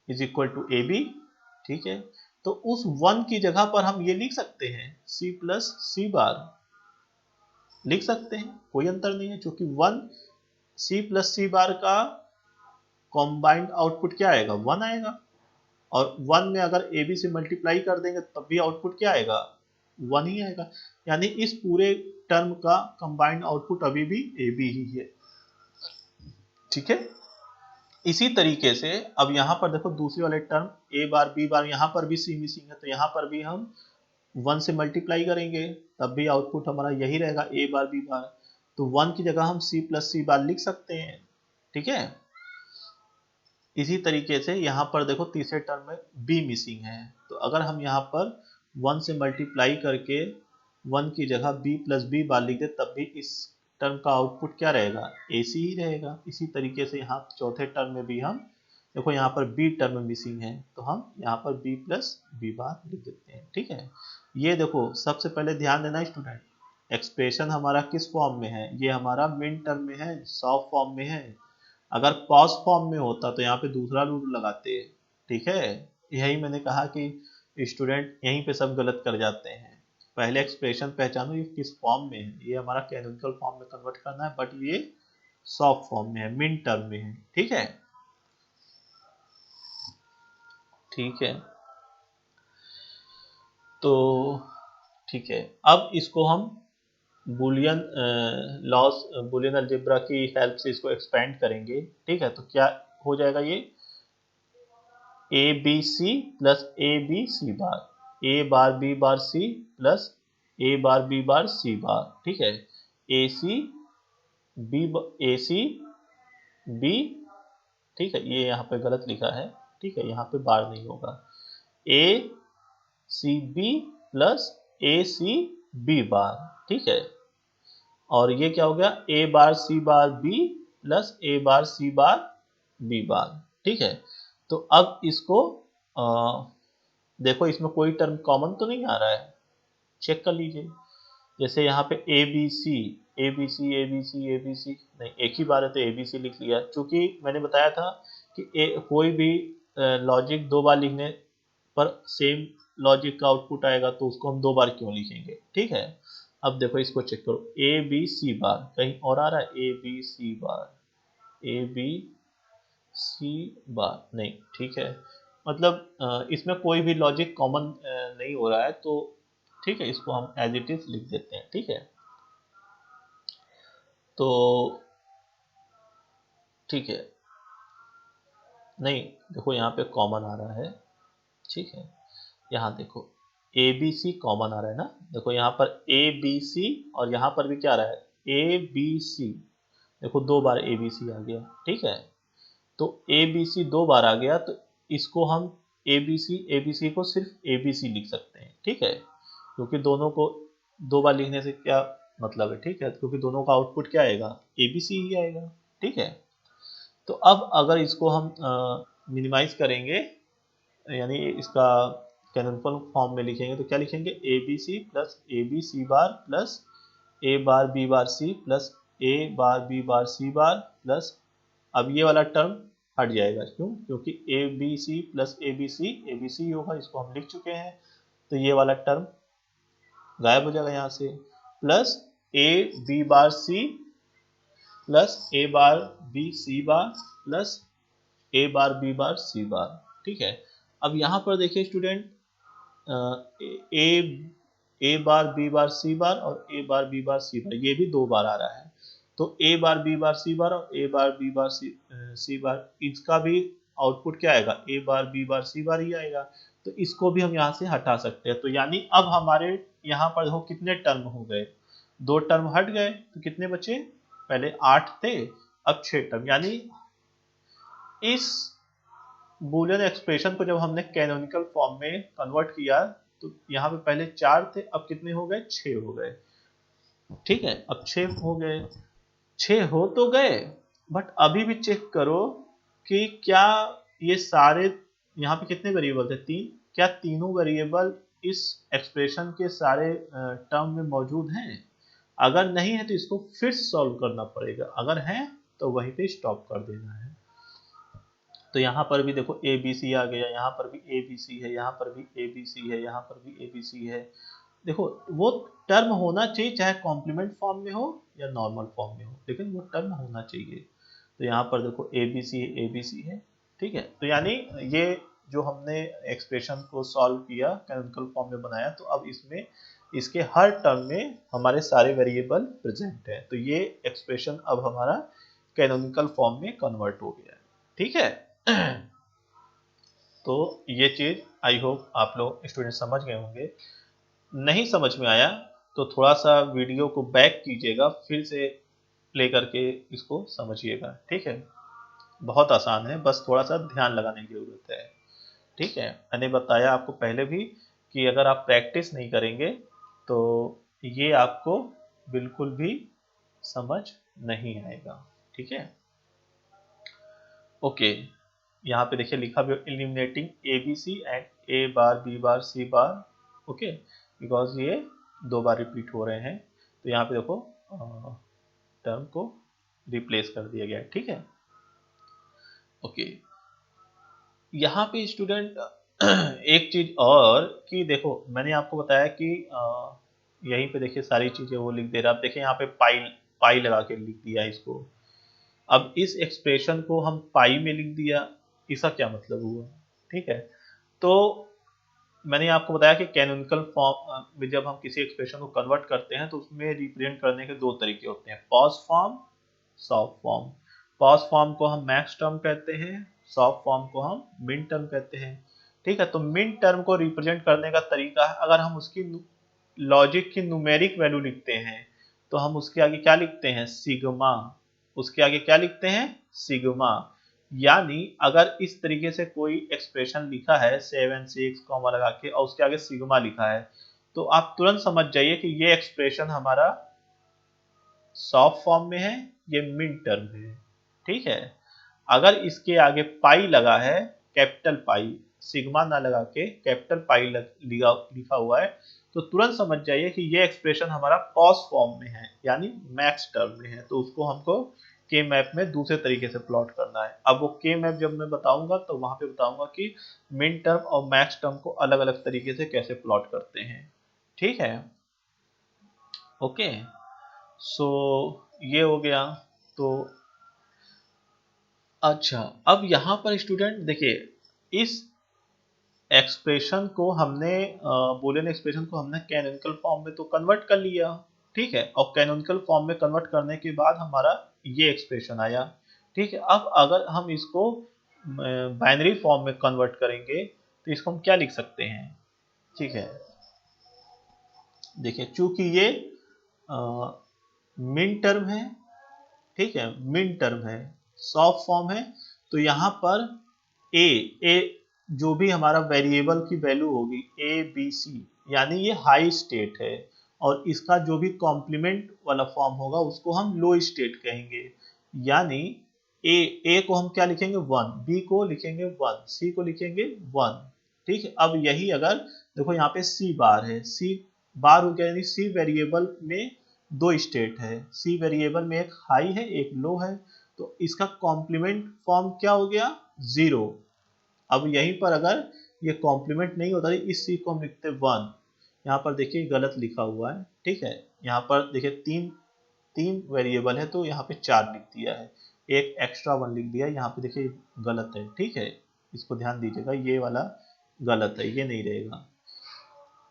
Speaker 1: is equal to A B. ठीक है, तो उस वन की जगह पर हम ये लिख सकते हैं सी प्लस सी बार, लिख सकते हैं, कोई अंतर नहीं है, क्योंकि वन सी प्लस सी बार का कॉम्बाइंड आउटपुट क्या आएगा? 1 आएगा। और 1 में अगर ए बी से मल्टीप्लाई कर देंगे तब भी आउटपुट क्या आएगा? 1 ही आएगा। यानी इस पूरे टर्म का कंबाइंड आउटपुट अभी भी ए बी ही है। ठीक है, इसी तरीके से अब यहाँ पर देखो दूसरे वाले टर्म ए बार बी बार, यहाँ पर भी सी मिसिंग है, तो यहाँ पर भी हम 1 से मल्टीप्लाई करेंगे तब भी आउटपुट हमारा यही रहेगा, ए बार बी बार। तो 1 की जगह हम सी प्लस सी बार लिख सकते हैं। ठीक है, इसी तरीके से यहाँ पर देखो तीसरे टर्म में b मिसिंग है, तो अगर हम यहाँ पर 1 से मल्टीप्लाई करके 1 की जगह b प्लस बी बार लिख दे तब भी इस टर्म का आउटपुट क्या रहेगा? ac ही रहेगा। इसी तरीके से यहाँ चौथे टर्म में भी हम देखो यहाँ पर b टर्म मिसिंग है, तो हम यहाँ पर b प्लस बी बार लिख देते हैं। ठीक है, ये देखो सबसे पहले ध्यान देना स्टूडेंट, एक्सप्रेशन हमारा किस फॉर्म में है? ये हमारा मिन टर्म में है, सॉफ्ट फॉर्म में है। अगर पॉज फॉर्म में होता तो यहाँ पे दूसरा रूल लगाते। ठीक है, यही मैंने कहा कि स्टूडेंट यहीं पे सब गलत कर जाते हैं। पहले एक्सप्रेशन पहचानो ये किस फॉर्म में है, ये हमारा कैनोनिकल फॉर्म में कन्वर्ट करना है, बट ये सॉफ्ट फॉर्म में है, मिन टर्म में है। ठीक है, ठीक है। तो ठीक है, अब इसको हम बुलियन लॉस, बुलियन अलजेब्रा की हेल्प से इसको एक्सपेंड करेंगे। ठीक है, तो क्या हो जाएगा? ये A B C plus A B C bar, A bar B bar C plus A bar B bar C bar. ठीक है, ए सी बी ए सी बी। ठीक है, ये यहाँ पे गलत लिखा है। ठीक है, यहाँ पे बार नहीं होगा, ए सी B plus A C B bar. ठीक है, और ये क्या हो गया? ए bar C bar B plus A bar C bar B बार। ठीक है, तो अब इसको देखो इसमें कोई टर्म कॉमन तो नहीं आ रहा है, चेक कर लीजिए। जैसे यहाँ पे A B C A B C A B C A B C, नहीं एक ही बार है तो ए बी सी लिख लिया, क्योंकि मैंने बताया था कि कोई भी लॉजिक दो बार लिखने पर सेम लॉजिक का आउटपुट आएगा, तो उसको हम दो बार क्यों लिखेंगे? ठीक है, अब देखो इसको चेक करो, ए बी सी बार कहीं और आ रहा है? A B C bar, A B C बार नहीं। ठीक है, मतलब इसमें कोई भी लॉजिक कॉमन नहीं हो रहा है, तो ठीक है इसको हम एज इट इज लिख देते हैं। ठीक है, तो ठीक है, नहीं देखो यहाँ पे कॉमन आ रहा है। ठीक है, यहाँ देखो ए बी सी कॉमन आ रहा है ना, देखो यहाँ पर ए बी सी और यहाँ पर भी क्या आ रहा है? A B C. देखो दो बार ए बी सी आ गया। ठीक है, तो ए बी सी दो बार आ गया, तो इसको हम ए बी सी को सिर्फ ए बी सी लिख सकते हैं। ठीक है, क्योंकि दोनों को दो बार लिखने से क्या मतलब है, ठीक है, क्योंकि दोनों का आउटपुट क्या आएगा, ABC ही आएगा, ठीक है। तो अब अगर इसको हम मिनिमाइज करेंगे, यानी इसका कैनोनिकल फॉर्म में लिखेंगे तो क्या लिखेंगे, ABC plus ABC bar plus A bar B bar C plus A bar B bar C bar plus, अब ये वाला टर्म हट जाएगा, क्यों, क्योंकि ABC प्लस ABC ABC होगा, इसको हम लिख चुके हैं, तो ये वाला टर्म गायब हो जाएगा यहाँ से, plus A B bar C plus A bar B C bar plus A bar B bar C बार, ठीक है। अब यहाँ पर देखिए स्टूडेंट, ए ए बार बी बार सी बार और ए बार बी बार सी बार, ये भी दो बार आ रहा है, तो ए बार बी बार सी बार और ए बार बी बार सी बार, इसका भी आउटपुट क्या आएगा, A bar B bar C बार ही आएगा, तो इसको भी हम यहाँ से हटा सकते हैं। तो यानी अब हमारे यहाँ पर देखो कितने टर्म हो गए, दो टर्म हट गए, तो कितने बचे, पहले 8 थे, अब 6 टर्म, यानी इस बूलियन एक्सप्रेशन को जब हमने कैनोनिकल फॉर्म में कन्वर्ट किया, तो यहाँ पे पहले 4 थे, अब कितने हो गए, 6 हो गए, ठीक है, अब 6 हो गए, 6 हो तो गए, बट अभी भी चेक करो कि क्या ये सारे, यहाँ पे कितने वेरिएबल थे, 3, क्या तीनों वेरिएबल इस एक्सप्रेशन के सारे टर्म में मौजूद हैं, अगर नहीं है तो इसको फिर सॉल्व करना पड़ेगा, अगर है तो वहीं पे स्टॉप कर देना है। तो यहाँ पर भी देखो ए बी सी आ गया, यहाँ पर भी ए बी सी है, यहाँ पर भी ए बी सी है, यहाँ पर भी ए बी सी है, देखो वो टर्म होना चाहिए, चाहे कॉम्प्लीमेंट फॉर्म में हो या नॉर्मल फॉर्म में हो, लेकिन वो टर्म होना चाहिए। तो यहाँ पर देखो ए बी सी है, ठीक है, तो यानी ये जो हमने एक्सप्रेशन को सॉल्व किया, कैनोनिकल फॉर्म में बनाया, तो अब इसमें इसके हर टर्म में हमारे सारे वेरिएबल प्रेजेंट है, तो ये एक्सप्रेशन अब हमारा कैनोनिकल फॉर्म में कन्वर्ट हो गया है, ठीक है। तो ये चीज आई होप आप लोग स्टूडेंट समझ गए होंगे, नहीं समझ में आया तो थोड़ा सा वीडियो को बैक कीजिएगा, फिर से प्ले करके इसको समझिएगा, ठीक है, बहुत आसान है, बस थोड़ा सा ध्यान लगाने की जरूरत है, ठीक है। मैंने बताया आपको पहले भी कि अगर आप प्रैक्टिस नहीं करेंगे तो ये आपको बिल्कुल भी समझ नहीं आएगा, ठीक है। ओके, यहाँ पे देखिए लिखा भी eliminating A B C and A bar B bar C bar, okay, because ये दो बार रिपीट हो रहे हैं, तो यहाँ पे देखो टर्म को रिप्लेस कर दिया गया है, ठीक है। ओके, यहाँ पे स्टूडेंट एक चीज और कि देखो मैंने आपको बताया कि यहीं पे देखिए सारी चीजें वो लिख दे रहा है, अब देखिए यहाँ पे पाई पाई लगा के लिख दिया इसको, अब इस एक्सप्रेशन को हम पाई में लिख दिया, इसका क्या मतलब हुआ, ठीक है। तो मैंने आपको बताया कि कैनोनिकल फॉर्म में जब हम किसी एक्सप्रेशन को कन्वर्ट करते हैं तो उसमें रिप्रेजेंट करने के दो तरीके होते हैं, pause form, soft form. Pause form को हम मैक्स टर्म कहते हैं, सॉफ्ट फॉर्म को हम मिन टर्म कहते हैं, ठीक है। तो मिन टर्म को रिप्रेजेंट करने का तरीका है, अगर हम उसकी लॉजिक की न्यूमेरिक वैल्यू लिखते हैं तो हम उसके आगे क्या लिखते हैं, सिग्मा, उसके आगे क्या लिखते हैं, सिग्मा। यानी अगर इस तरीके से कोई एक्सप्रेशन लिखा है 7 6 कॉमा लगा के और उसके आगे सिग्मा लिखा है, तो आप तुरंत समझ जाइए कि ये एक्सप्रेशन हमारा सॉफ्ट फॉर्म में है, ये मिड टर्म है, ठीक है। अगर इसके आगे पाई लगा है, कैपिटल पाई, सिग्मा ना लगा के कैपिटल पाई लिखा हुआ है, तो तुरंत समझ जाइए कि ये एक्सप्रेशन हमारा पॉज फॉर्म में है, यानी मैक्स टर्म में है, तो उसको हमको के मैप में दूसरे तरीके से प्लॉट करना है। अब वो के मैप जब मैं बताऊंगा तो वहां पे बताऊंगा कि मिन टर्म और मैक्स टर्म को अलग अलग तरीके से कैसे प्लॉट करते हैं, ठीक है। ओके, सो ये हो गया। तो अच्छा, अब यहाँ पर स्टूडेंट देखिए इस एक्सप्रेशन को हमने बूलियन एक्सप्रेशन को हमने कैनोनिकल फॉर्म में तो कन्वर्ट कर लिया, ठीक है, और कैनोनिकल फॉर्म में कन्वर्ट करने के बाद हमारा ये एक्सप्रेशन आया, ठीक है। अब अगर हम इसको बाइनरी फॉर्म में कन्वर्ट करेंगे तो इसको हम क्या लिख सकते हैं, ठीक है। देखिए चूंकि ये मिन टर्म है, ठीक है, मिन टर्म है, सॉफ्ट फॉर्म है, तो यहाँ पर ए ए जो भी हमारा वेरिएबल की वैल्यू होगी ए बी सी, यानी ये हाई स्टेट है, और इसका जो भी कॉम्प्लीमेंट वाला फॉर्म होगा उसको हम लो स्टेट कहेंगे। यानी ए को हम क्या लिखेंगे 1, बी को लिखेंगे 1, सी को लिखेंगे 1। ठीक है, अब यही अगर देखो यहाँ पे सी बार है, सी बार हो गया, यानी सी वेरिएबल में दो स्टेट है, सी वेरिएबल में एक हाई है एक लो है, तो इसका कॉम्प्लीमेंट फॉर्म क्या हो गया 0। अब यहीं पर अगर ये कॉम्प्लीमेंट नहीं होता इस सी को हम लिखते 1। यहाँ पर देखिए गलत लिखा हुआ है, ठीक है, यहाँ पर देखिए तीन तीन वेरिएबल है तो यहाँ पे 4 लिख दिया है, एक एक्स्ट्रा 1 लिख दिया है, यहाँ पे देखिए गलत है। ठीक है, इसको ध्यान दीजिएगा, ये वाला गलत है, ये नहीं रहेगा।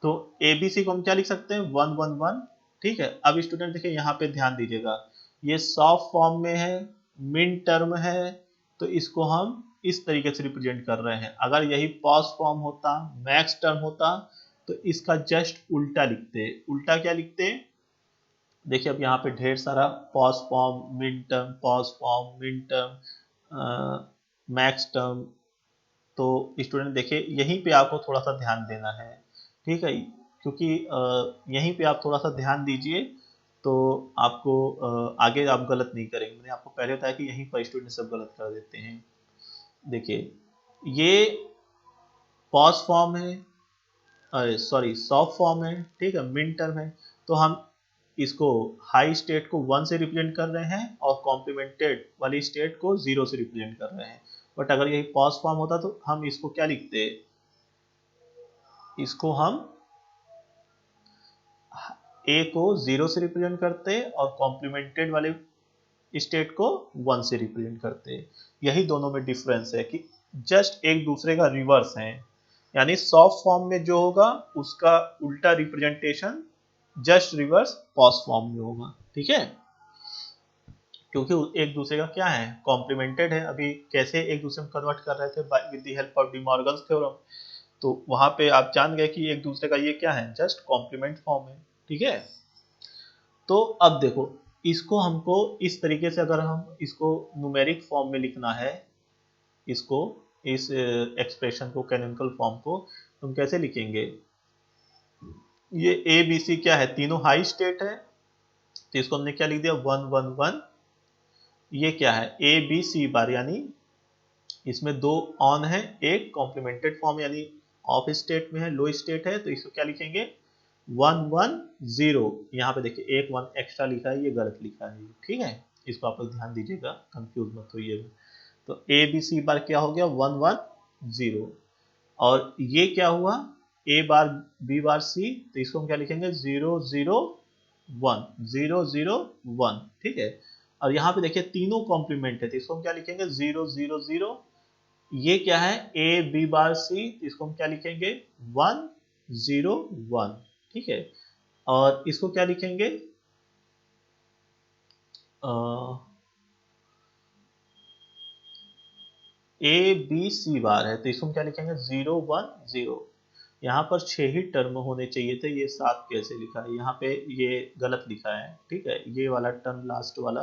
Speaker 1: तो ए बी सी को हम क्या लिख सकते हैं 1 1 1। ठीक है, अब स्टूडेंट देखिए यहाँ पे ध्यान दीजिएगा, ये सॉफ्ट फॉर्म में है, मिन टर्म है, तो इसको हम इस तरीके से रिप्रेजेंट कर रहे हैं। अगर यही पॉज फॉर्म होता, मैक्स टर्म होता, तो इसका जस्ट उल्टा लिखते। उल्टा क्या लिखते, देखिए अब यहाँ पे ढेर सारा pause form, min term, POS form, min term, max term, तो स्टूडेंट देखिए यहीं पे आपको थोड़ा सा ध्यान देना है। ठीक है, क्योंकि यहीं पे आप थोड़ा सा ध्यान दीजिए तो आपको आगे आप गलत नहीं करेंगे। मैंने आपको पहले बताया कि यहीं पर स्टूडेंट सब गलत कर देते हैं। देखिए ये पॉज फॉर्म है, अरे सॉरी सॉफ्ट फॉर्म है, ठीक है, मिन टर्म है, तो हम इसको हाई स्टेट को 1 से रिप्रेजेंट कर रहे हैं और कॉम्प्लीमेंटेड वाली स्टेट को 0 से रिप्रेजेंट कर रहे हैं। बट अगर यही पॉज फॉर्म होता तो हम इसको क्या लिखते, इसको हम ए को 0 से रिप्रेजेंट करते और कॉम्प्लीमेंटेड वाले स्टेट को 1 से रिप्रेजेंट करते। यही दोनों में डिफरेंस है कि जस्ट एक दूसरे का रिवर्स है, यानी सॉफ्ट फॉर्म में जो होगा उसका उल्टा representation just reverse pause form में होगा। ठीक है, क्योंकि एक दूसरे का क्या है कॉम्प्लीमेंटेड है। अभी कैसे एक दूसरे में कन्वर्ट कर रहे थे with the help of D Morgan's theorem, तो वहां पे आप जान गए कि एक दूसरे का ये क्या है जस्ट कॉम्प्लीमेंट फॉर्म है। ठीक है, तो अब देखो इसको हमको इस तरीके से अगर हम इसको न्यूमेरिक फॉर्म में लिखना है, इसको इस एक्सप्रेशन को कैनोनिकल फॉर्म को हम कैसे लिखेंगे, ये ए बी सी क्या है तीनों हाई स्टेट है, तो इसको हमने क्या लिख दिया 1 1 1। ये क्या है ए बी सी बार, यानी इसमें दो ऑन है, एक कॉम्प्लीमेंटेड फॉर्म यानी ऑफ स्टेट में है, लो स्टेट है, तो इसको क्या लिखेंगे 1 1 0। यहाँ पे देखिए एक 1 एक्स्ट्रा लिखा है, ये गलत लिखा है। ठीक है, इसको आप लोग ध्यान दीजिएगा, कंफ्यूज मत होइएगा। तो ए बी सी बार क्या हो गया 1 1 0, और ये क्या हुआ ए बार बी बार सी, तो इसको हम क्या लिखेंगे 0 0 1 0 0 1। ठीक है, और यहाँ पे देखिए तीनों कॉम्प्लीमेंट है, तो इसको हम क्या लिखेंगे 0 0 0। ये क्या है ए बी बार सी, इसको हम क्या लिखेंगे 1 0 1। ठीक है, और इसको क्या लिखेंगे ए बी सी बार है, तो इसको हम क्या लिखेंगे 0 1 0। यहाँ पर 6 ही टर्म होने चाहिए थे, ये 7 कैसे लिखा है, यहाँ पे ये गलत लिखा है। ठीक है, ये वाला टर्म लास्ट वाला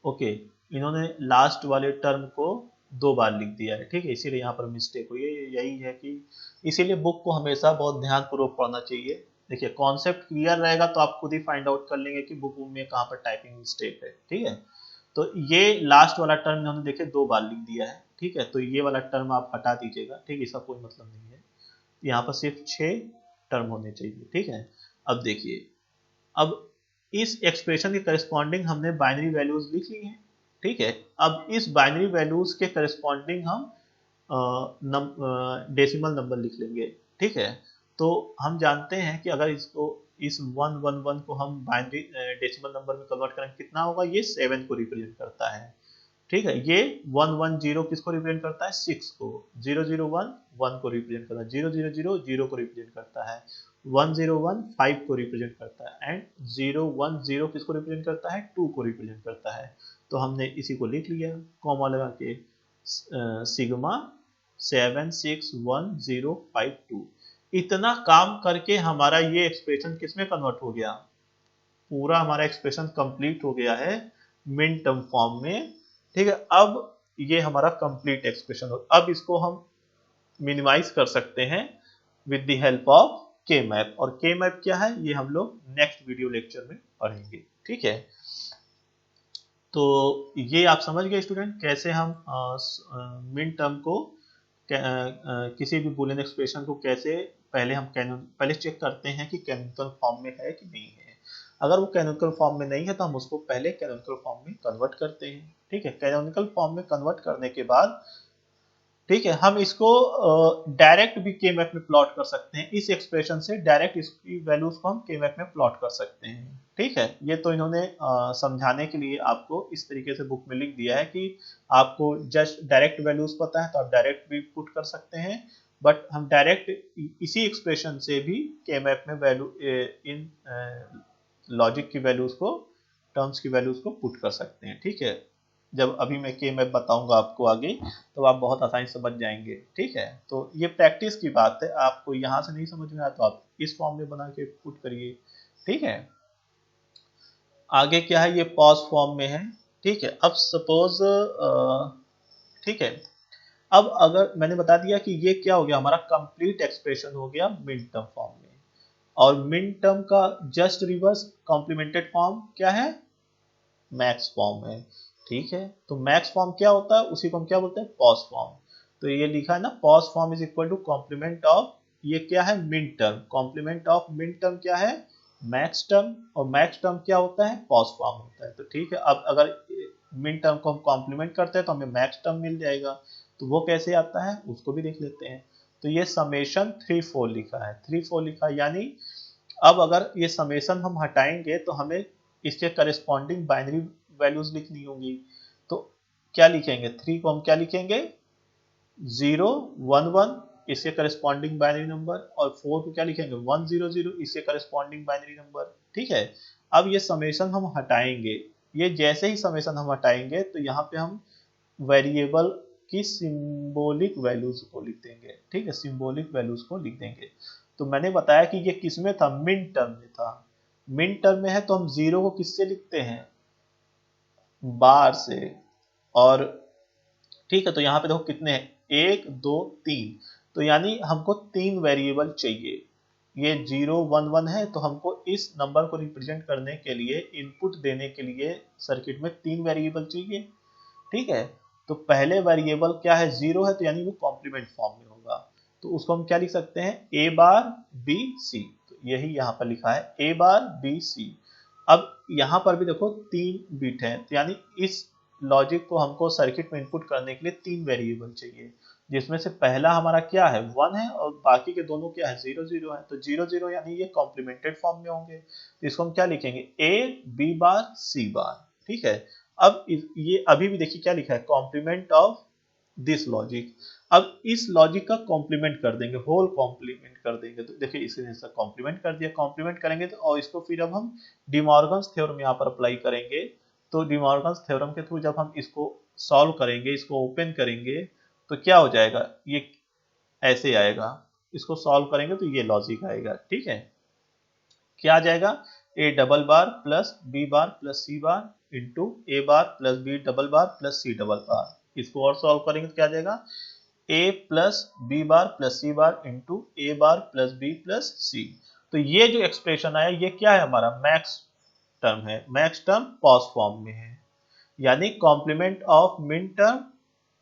Speaker 1: ओके, इन्होंने लास्ट वाले टर्म को 2 बार लिख दिया है। ठीक है, इसीलिए यहाँ पर मिस्टेक हुई है, यही है कि इसीलिए बुक को हमेशा बहुत ध्यानपूर्वक पढ़ना चाहिए। देखिए कॉन्सेप्ट क्लियर रहेगा तो आप खुद ही फाइंड आउट कर लेंगे कि बुक में कहाँ पर टाइपिंग मिस्टेक है। ठीक है, तो ये लास्ट वाला टर्म इन्होंने देखिए 2 बार लिख दिया है। ठीक है, तो ये वाला टर्म आप हटा दीजिएगा। ठीक है, इसका कोई मतलब नहीं है, यहाँ पर सिर्फ 6 टर्म होने चाहिए। ठीक है, अब देखिए, अब इस एक्सप्रेशन के करस्पॉन्डिंग हमने बाइनरी वैल्यूज लिख ली हैं। ठीक है, अब इस बाइनरी वैल्यूज के करस्पॉन्डिंग हम डेसिमल नंबर लिख लेंगे। ठीक है, तो हम जानते हैं कि अगर इसको इस 1 1 1 को हम बाइनरी डेसिमल नंबर में कन्वर्ट करें कितना होगा, ये 7 को रिप्रेजेंट करता है। ठीक है, ये 1 1 0 किसको रिप्रेजेंट करता है 6 को, 0 0 1 1 को रिप्रेजेंट करता है, 0 0 0 0 को रिप्रेजेंट करता है, 1 0 1 5 को रिप्रेजेंट करता है, एंड 0 1 0 किसको रिप्रेजेंट करता है 2 को रिप्रेजेंट करता है। तो हमने इसी को लिख लिया कॉमा लगा के, सिग्मा 7 6 1 0 5 2। इतना काम करके हमारा ये एक्सप्रेशन किसमें कन्वर्ट हो गया, पूरा हमारा एक्सप्रेशन कंप्लीट हो गया है मिन टर्म फॉर्म में। ठीक है, अब ये हमारा कंप्लीट एक्सप्रेशन हो, अब इसको हम मिनिमाइज कर सकते हैं विद द हेल्प ऑफ के मैप। और के मैप क्या है ये हम लोग नेक्स्ट वीडियो लेक्चर में पढ़ेंगे, ठीक है। तो ये आप समझ गए स्टूडेंट कैसे हम मिन टर्म को किसी भी बुलियन एक्सप्रेशन को कैसे पहले चेक करते हैं कि कैनोनिकल फॉर्म में है कि नहीं है। अगर वो कैनोनिकल फॉर्म में नहीं है तो हम उसको पहले कैनोनिकल फॉर्म में कन्वर्ट करते हैं, ठीक है। कैनोनिकल फॉर्म में कन्वर्ट करने के बाद, ठीक है, हम इसको डायरेक्ट भी के मैप में प्लॉट कर सकते हैं। इस एक्सप्रेशन से डायरेक्ट इसकी वैल्यूज को हम के मैप में प्लॉट कर सकते हैं, ठीक है। ये तो इन्होंने समझाने के लिए आपको इस तरीके से बुक में लिख दिया है कि आपको जस्ट डायरेक्ट वैल्यूज पता है तो आप डायरेक्ट भी पुट कर सकते हैं, बट हम डायरेक्ट इसी एक्सप्रेशन से भी के मैप में वैल्यू इन लॉजिक की वैल्यूज को, टर्म्स की वैल्यूज को पुट कर सकते हैं, ठीक है। जब अभी मैं के मैप बताऊंगा आपको आगे तो आप बहुत आसानी से समझ जाएंगे, ठीक है। तो ये प्रैक्टिस की बात है, आपको यहाँ से नहीं समझ में आया तो आप इस फॉर्म में बना के पुट करिए, ठीक है। आगे क्या है, ये पॉज फॉर्म में है, ठीक है। अब सपोज, ठीक है, अब अगर मैंने बता दिया कि ये क्या हो गया, हमारा कंप्लीट एक्सप्रेशन हो गया मिन टर्म फॉर्म में। और मिन टर्म का जस्ट रिवर्स कॉम्प्लीमेंटेड फॉर्म क्या है, मैक्स फॉर्म है, ठीक है। तो मैक्स फॉर्म क्या होता है, उसी को हम क्या बोलते हैं, पॉज फॉर्म। तो ये लिखा है ना, POS form is equal to complement of, ये क्या है, minterm. Complement of min term क्या है, मैक्स टर्म। और मैक्स टर्म क्या होता है, पॉज फॉर्म होता है। तो ठीक है, अब अगर मिन टर्म को हम कॉम्प्लीमेंट करते हैं तो हमें मैक्स टर्म मिल जाएगा। तो वो कैसे आता है उसको भी देख लेते हैं। तो ये समेशन 3 4 लिखा है, 3 4 लिखा है, यानी अब अगर ये समेशन हम हटाएंगे तो हमें इसके करस्पॉन्डिंग बाइनरी वैल्यूज लिखनी होगी। तो क्या लिखेंगे, 3 को हम क्या लिखेंगे, 0 1 1 इसके करस्पॉन्डिंग बाइनरी नंबर, और 4 को क्या लिखेंगे, 1 0 0 इसके करस्पॉन्डिंग बाइनरी नंबर, ठीक है। अब ये समेशन हम हटाएंगे, ये जैसे ही समेशन हम हटाएंगे तो यहाँ पे हम वेरिएबल की सिंबॉलिक वैल्यूज को लिख देंगे, ठीक है, सिंबॉलिक वैल्यूज को लिख देंगे। तो मैंने बताया कि ये किस में था, मिन टर्म में था। मिन टर्म में है तो हम 0 को किससे लिखते हैं, बार से। और ठीक है, तो यहाँ पे देखो कितने हैं, 1 2 3। तो यानी हमको 3 वेरिएबल चाहिए। ये 0 1 1 है तो हमको इस नंबर को रिप्रेजेंट करने के लिए, इनपुट देने के लिए सर्किट में 3 वेरिएबल चाहिए, ठीक है। तो पहले वेरिएबल क्या है, 0 है, तो यानी वो कॉम्प्लीमेंट फॉर्म में होगा। तो उसको हम क्या लिख सकते हैं, ए बार बी सी। तो यही यहाँ पर लिखा है, ए बार बी सी। अब यहाँ पर भी देखो 3 बिट है, तो यानी इस लॉजिक को हमको सर्किट में इनपुट करने के लिए 3 वेरिएबल चाहिए, जिसमें से पहला हमारा क्या है, 1 है, और बाकी के दोनों क्या है, 0 0 है। तो 0 0 यानी ये कॉम्प्लीमेंटेड फॉर्म में होंगे, तो इसको हम क्या लिखेंगे, ए बी बार सी बार, ठीक है। अब ये अभी भी देखिए क्या लिखा है, कॉम्प्लीमेंट ऑफ दिस लॉजिक। अब इस लॉजिक का कॉम्प्लीमेंट कर देंगे, होल कॉम्प्लीमेंट कर देंगे। तो देखिए इसने इसका कॉम्प्लीमेंट कर दिया, कॉम्प्लीमेंट करेंगे तो, और इसको फिर अब हम डिमॉर्गन्स थ्योरम यहाँ पर अप्लाई करेंगे। तो डिमॉर्गन्स थ्योरम के थ्रू जब हम इसको सॉल्व करेंगे, इसको ओपन करेंगे, तो क्या हो जाएगा, ये ऐसे आएगा। इसको सॉल्व करेंगे तो ये लॉजिक आएगा, ठीक है। क्या आ जाएगा, A double bar plus B bar plus C bar into A bar plus B double bar plus C double bar. इसको और सॉल्व करेंगे तो क्या आ जाएगा, A plus B bar plus C bar into A bar plus B plus C. तो ये जो एक्सप्रेशन आया ये क्या है, हमारा मैक्स टर्म है। मैक्स टर्म पॉज फॉर्म में है, यानी कॉम्प्लीमेंट ऑफ मिन टर्म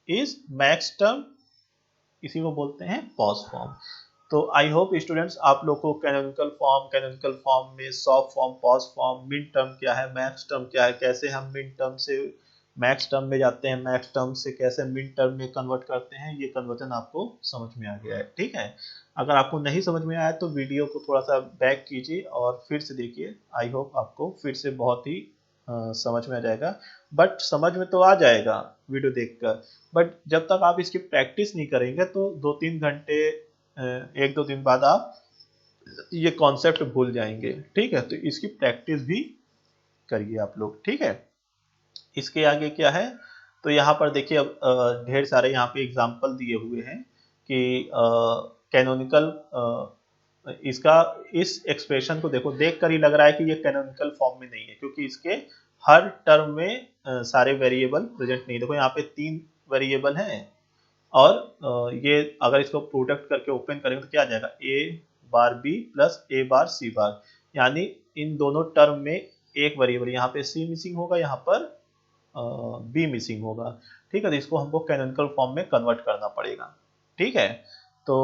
Speaker 1: इज मैक्स टर्म, इसी को बोलते हैं पॉज फॉर्म। तो आई होप स्टूडेंट्स आप लोग को कैनोनिकल फॉर्म में soft form, pause form, mid term क्या है, मैक्स टर्म क्या है, कैसे हम मिड टर्म से मैक्स टर्म में जाते हैं, मैक्स टर्म से कैसे मिड टर्म में कन्वर्ट करते हैं, ये कन्वर्जन आपको समझ में आ गया है, ठीक है। अगर आपको नहीं समझ में आया तो वीडियो को थोड़ा सा बैक कीजिए और फिर से देखिए। आई होप आपको फिर से बहुत ही समझ में आ जाएगा। बट समझ में तो आ जाएगा वीडियो देखकर, बट जब तक आप इसकी प्रैक्टिस नहीं करेंगे तो 2 3 घंटे, 1 2 दिन बाद आप ये कॉन्सेप्ट भूल जाएंगे, ठीक है। तो इसकी प्रैक्टिस भी करिए आप लोग, ठीक है। इसके आगे क्या है, तो यहाँ पर देखिए अब ढेर सारे यहाँ पे एग्जाम्पल दिए हुए हैं कि कैनोनिकल, इसका इस एक्सप्रेशन को देखो, देख कर ही लग रहा है कि ये कैनोनिकल फॉर्म में नहीं है, क्योंकि इसके हर टर्म में सारे वेरिएबल प्रेजेंट नहीं। देखो यहाँ पे 3 वेरिएबल हैं, और ये अगर इसको प्रोडक्ट करके ओपन करेंगे तो क्या आ जाएगा, A bar B plus A bar C बार, यानी इन दोनों टर्म में एक वेरिएबल, यहाँ पे सी मिसिंग होगा, यहाँ पर बी मिसिंग होगा। ठीक है, तो इसको हमको कैनोनिकल फॉर्म में कन्वर्ट करना पड़ेगा। ठीक है, तो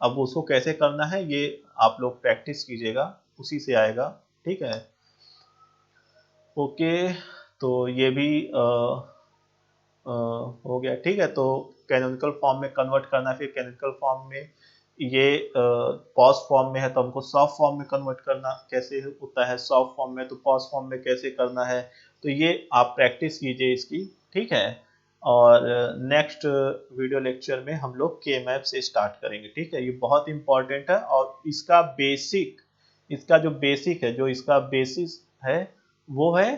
Speaker 1: अब उसको कैसे करना है ये आप लोग प्रैक्टिस कीजिएगा, उसी से आएगा। ठीक है, ओके, तो ये भी हो गया। ठीक है, तो कैनोनिकल फॉर्म में कन्वर्ट करना है, फिर कैनोनिकल फॉर्म में ये पॉज फॉर्म में है तो हमको सॉफ्ट फॉर्म में कन्वर्ट करना कैसे होता है, सॉफ्ट फॉर्म में तो पॉज फॉर्म में कैसे करना है, तो ये आप प्रैक्टिस कीजिए इसकी। ठीक है, और नेक्स्ट वीडियो लेक्चर में हम लोग के मैप से स्टार्ट करेंगे। ठीक है, ये बहुत इंपॉर्टेंट है, और इसका बेसिक, इसका जो बेसिक है, जो इसका बेसिस है वो है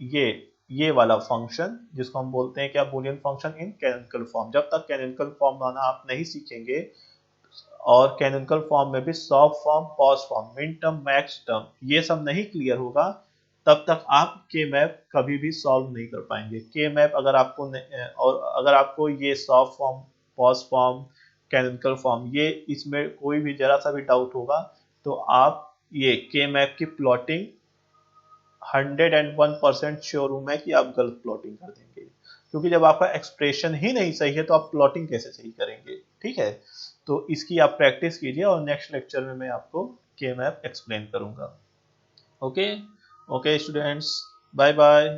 Speaker 1: ये ये वाला फंक्शन जिसको हम बोलते हैं क्या, Boolean function in canonical form. जब तक कैनोनिकल फॉर्म बनाना आप नहीं सीखेंगे, और कैनोनिकल फॉर्म में भी soft form, pause form, min term, max term, ये सब नहीं क्लियर होगा, तब तक आप के मैप कभी भी सॉल्व नहीं कर पाएंगे। के मैप अगर आपको और अगर आपको ये soft form, pause form, canonical form, ये इसमें कोई भी जरा सा भी डाउट होगा, तो आप ये के मैप की प्लॉटिंग 101% श्योर हूं मैं कि आप गलत प्लॉटिंग कर देंगे, क्योंकि जब आपका एक्सप्रेशन ही नहीं सही है तो आप प्लॉटिंग कैसे सही करेंगे। ठीक है, तो इसकी आप प्रैक्टिस कीजिए, और नेक्स्ट लेक्चर में मैं आपको के मैप एक्सप्लेन करूंगा। Okay, okay students, bye bye.